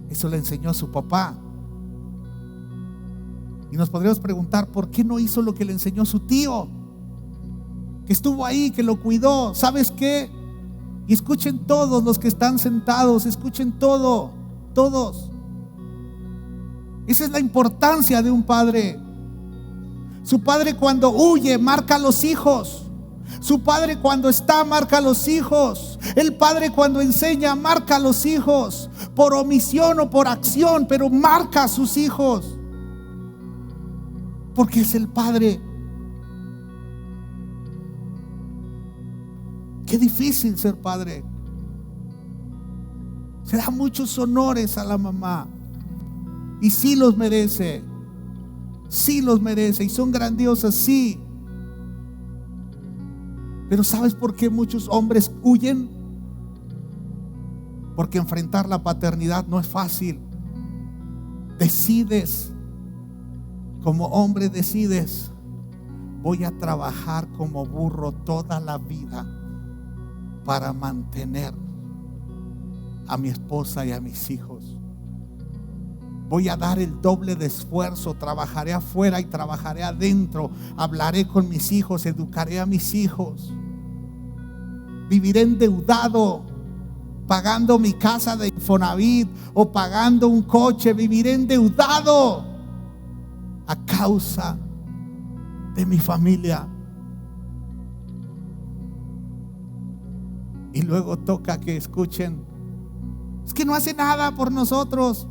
Eso le enseñó a su papá. Y nos podríamos preguntar, ¿por qué no hizo lo que le enseñó su tío? Que estuvo ahí, que lo cuidó. ¿Sabes qué? Y escuchen todos los que están sentados, escuchen todo, todos. Esa es la importancia de un padre. Su padre cuando huye marca a los hijos. Su padre cuando está marca a los hijos. El padre cuando enseña marca a los hijos, por omisión o por acción, pero marca a sus hijos, porque es el padre. Qué difícil ser padre. Se da muchos honores a la mamá, y sí los merece. Sí los merece, y son grandiosas, sí. Pero ¿sabes por qué muchos hombres huyen? Porque enfrentar la paternidad no es fácil. Decides, como hombre decides: voy a trabajar como burro toda la vida para mantener a mi esposa y a mis hijos. Voy a dar el doble de esfuerzo, trabajaré afuera y trabajaré adentro, hablaré con mis hijos, educaré a mis hijos. Viviré endeudado, pagando mi casa de Infonavit o pagando un coche. Viviré endeudado a causa de mi familia. Y luego toca que escuchen: es que no hace nada por nosotros.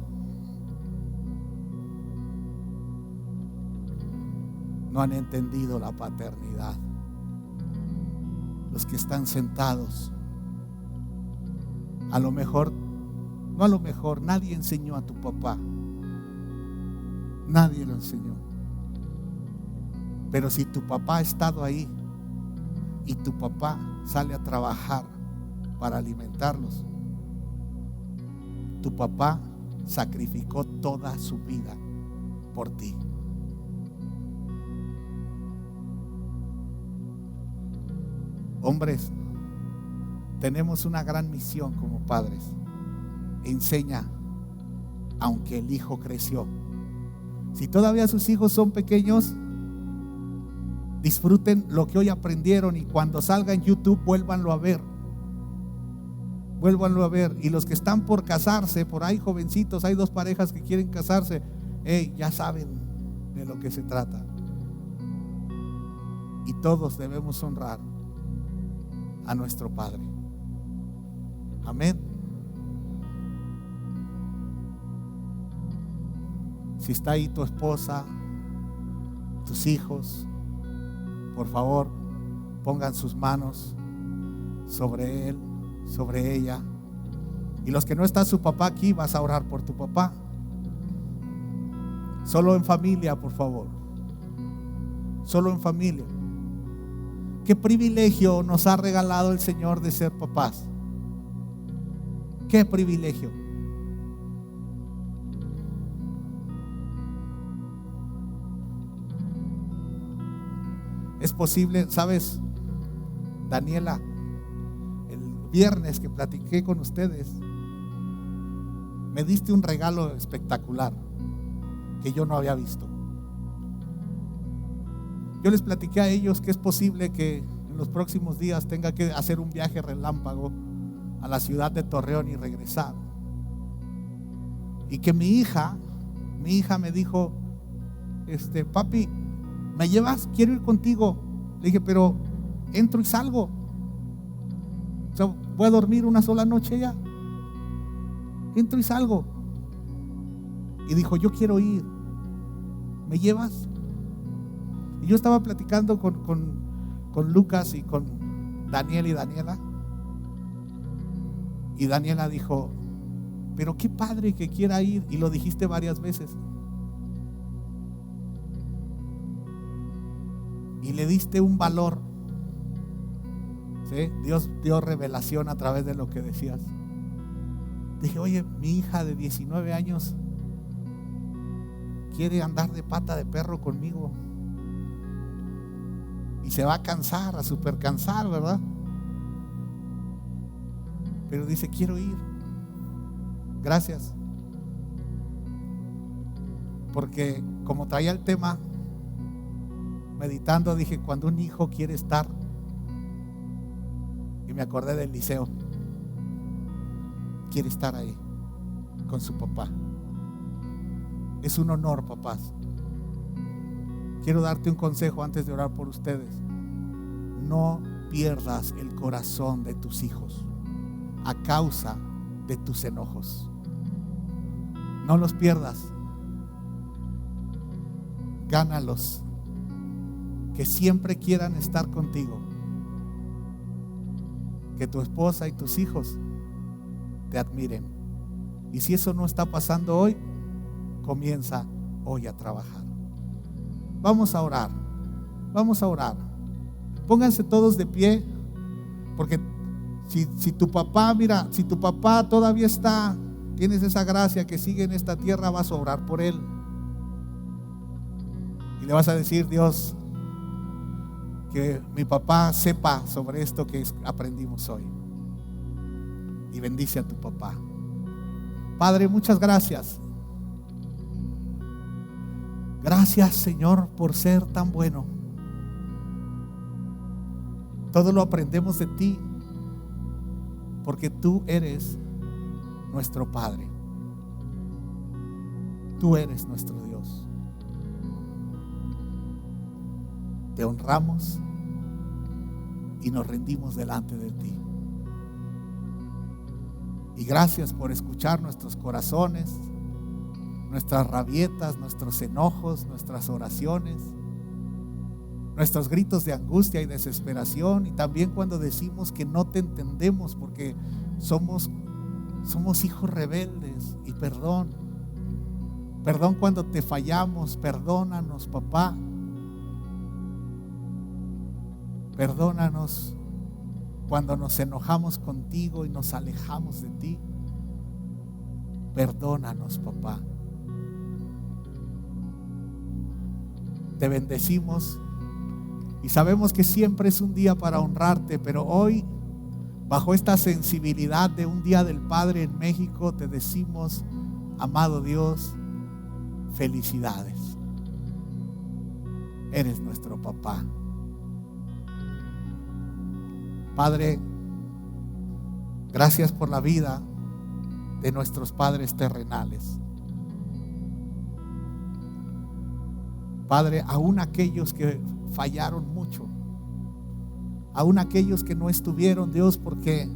No han entendido la paternidad. Los que están sentados, nadie enseñó a tu papá Nadie lo enseñó. Pero si tu papá ha estado ahí y tu papá sale a trabajar para alimentarlos, tu papá sacrificó toda su vida por ti. Hombres, tenemos una gran misión como padres. Enseña, aunque el hijo creció. Si todavía sus hijos son pequeños, disfruten lo que hoy aprendieron y cuando salga en YouTube, vuélvanlo a ver. Vuélvanlo a ver. Y los que están por casarse, por ahí jovencitos, hay 2 parejas que quieren casarse, ya saben de lo que se trata. Y todos debemos honrar a nuestro Padre. Amén. Si está ahí tu esposa, tus hijos, por favor, pongan sus manos sobre él, sobre ella. Y los que no está su papá aquí, vas a orar por tu papá. Solo en familia, por favor. Solo en familia. Qué privilegio nos ha regalado el Señor de ser papás. Qué privilegio. Es posible, ¿sabes? Daniela, el viernes que platiqué con ustedes, me diste un regalo espectacular que yo no había visto. Yo les platiqué a ellos que es posible que en los próximos días tenga que hacer un viaje relámpago a la ciudad de Torreón y regresar. Y que mi hija me dijo, papi, ¿me llevas? Quiero ir contigo. Le dije, pero entro y salgo. O sea, voy a dormir una sola noche ya. Entro y salgo. Y dijo, yo quiero ir. ¿Me llevas? Y yo estaba platicando con Lucas y con Daniel y Daniela. Y Daniela dijo, pero qué padre que quiera ir. Y lo dijiste varias veces. Y le diste un valor. ¿Sí? Dios dio revelación a través de lo que decías. Dije, oye, mi hija de 19 años quiere andar de pata de perro conmigo. Y se va a cansar, a super cansar, ¿verdad? Pero dice, quiero ir. Gracias. Porque como traía el tema, meditando, dije, cuando un hijo quiere estar, y me acordé del liceo, quiere estar ahí con su papá. Es un honor, papás. Quiero darte un consejo antes de orar por ustedes. No pierdas el corazón de tus hijos a causa de tus enojos. No los pierdas. Gánalos. Que siempre quieran estar contigo. Que tu esposa y tus hijos te admiren. Y si eso no está pasando hoy, comienza hoy a trabajar. Vamos a orar. Vamos a orar. Pónganse todos de pie. Porque si tu papá, mira, si tu papá todavía está, tienes esa gracia que sigue en esta tierra, vas a orar por él. Y le vas a decir, Dios, que mi papá sepa sobre esto que aprendimos hoy. Y bendice a tu papá. Padre, muchas gracias. Gracias, Señor, por ser tan bueno. Todo lo aprendemos de ti, porque tú eres nuestro Padre. Tú eres nuestro Dios. Te honramos y nos rendimos delante de ti. Y gracias por escuchar nuestros corazones, nuestras rabietas, nuestros enojos, nuestras oraciones, nuestros gritos de angustia y desesperación, y también cuando decimos que no te entendemos porque somos hijos rebeldes. Y perdón. Perdón cuando te fallamos. Perdónanos, papá. Perdónanos cuando nos enojamos contigo y nos alejamos de ti. Perdónanos, papá. Te bendecimos y sabemos que siempre es un día para honrarte, pero hoy, bajo esta sensibilidad de un Día del Padre en México, te decimos, amado Dios, felicidades. Eres nuestro papá. Padre, gracias por la vida de nuestros padres terrenales. Padre, aún aquellos que fallaron mucho, aún aquellos que no estuvieron, Dios, porque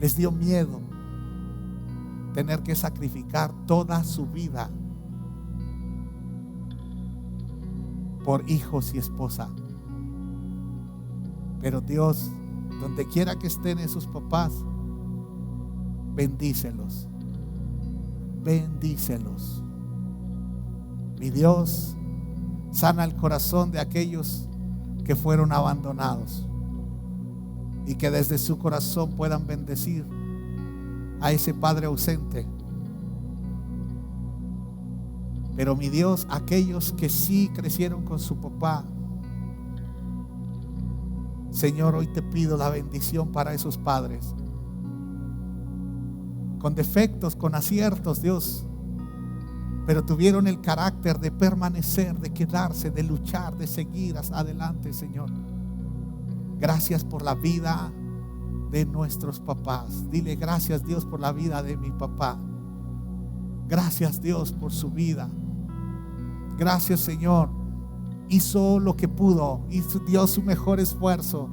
les dio miedo tener que sacrificar toda su vida por hijos y esposa. Pero Dios, donde quiera que estén esos papás, bendícelos, bendícelos. Mi Dios, sana el corazón de aquellos que fueron abandonados y que desde su corazón puedan bendecir a ese padre ausente. Pero mi Dios, aquellos que sí crecieron con su papá, Señor, hoy te pido la bendición para esos padres, con defectos, con aciertos, Dios, pero tuvieron el carácter de permanecer, de quedarse, de luchar, de seguir hacia adelante, Señor. Gracias por la vida de nuestros papás. Dile gracias, Dios, por la vida de mi papá. Gracias, Dios, por su vida. Gracias, Señor. Hizo lo que pudo, dio su mejor esfuerzo.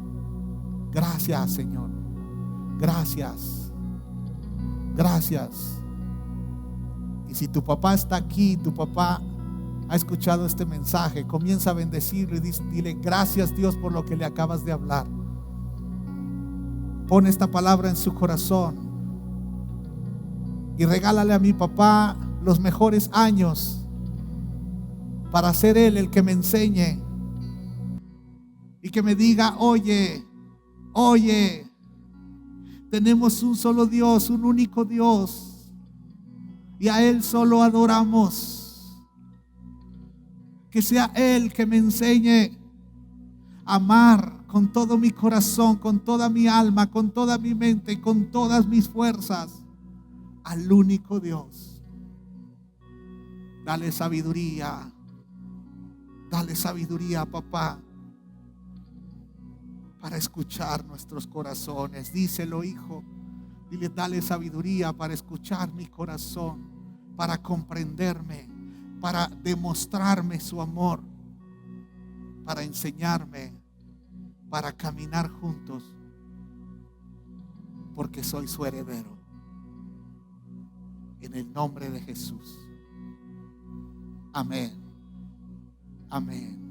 Gracias, Señor. Gracias. Gracias. Y si tu papá está aquí, tu papá ha escuchado este mensaje, comienza a bendecirlo y dile gracias, Dios, por lo que le acabas de hablar. Pon esta palabra en su corazón y regálale a mi papá los mejores años para ser él el que me enseñe y que me diga, oye, tenemos un solo Dios, un único Dios, y a Él solo adoramos. Que sea Él que me enseñe a amar con todo mi corazón, con toda mi alma, con toda mi mente y con todas mis fuerzas al único Dios. Dale sabiduría, papá, para escuchar nuestros corazones. Díselo, hijo. Dile, dale sabiduría para escuchar mi corazón, para comprenderme, para demostrarme su amor, para enseñarme, para caminar juntos, porque soy su heredero. En el nombre de Jesús. Amén. Amén.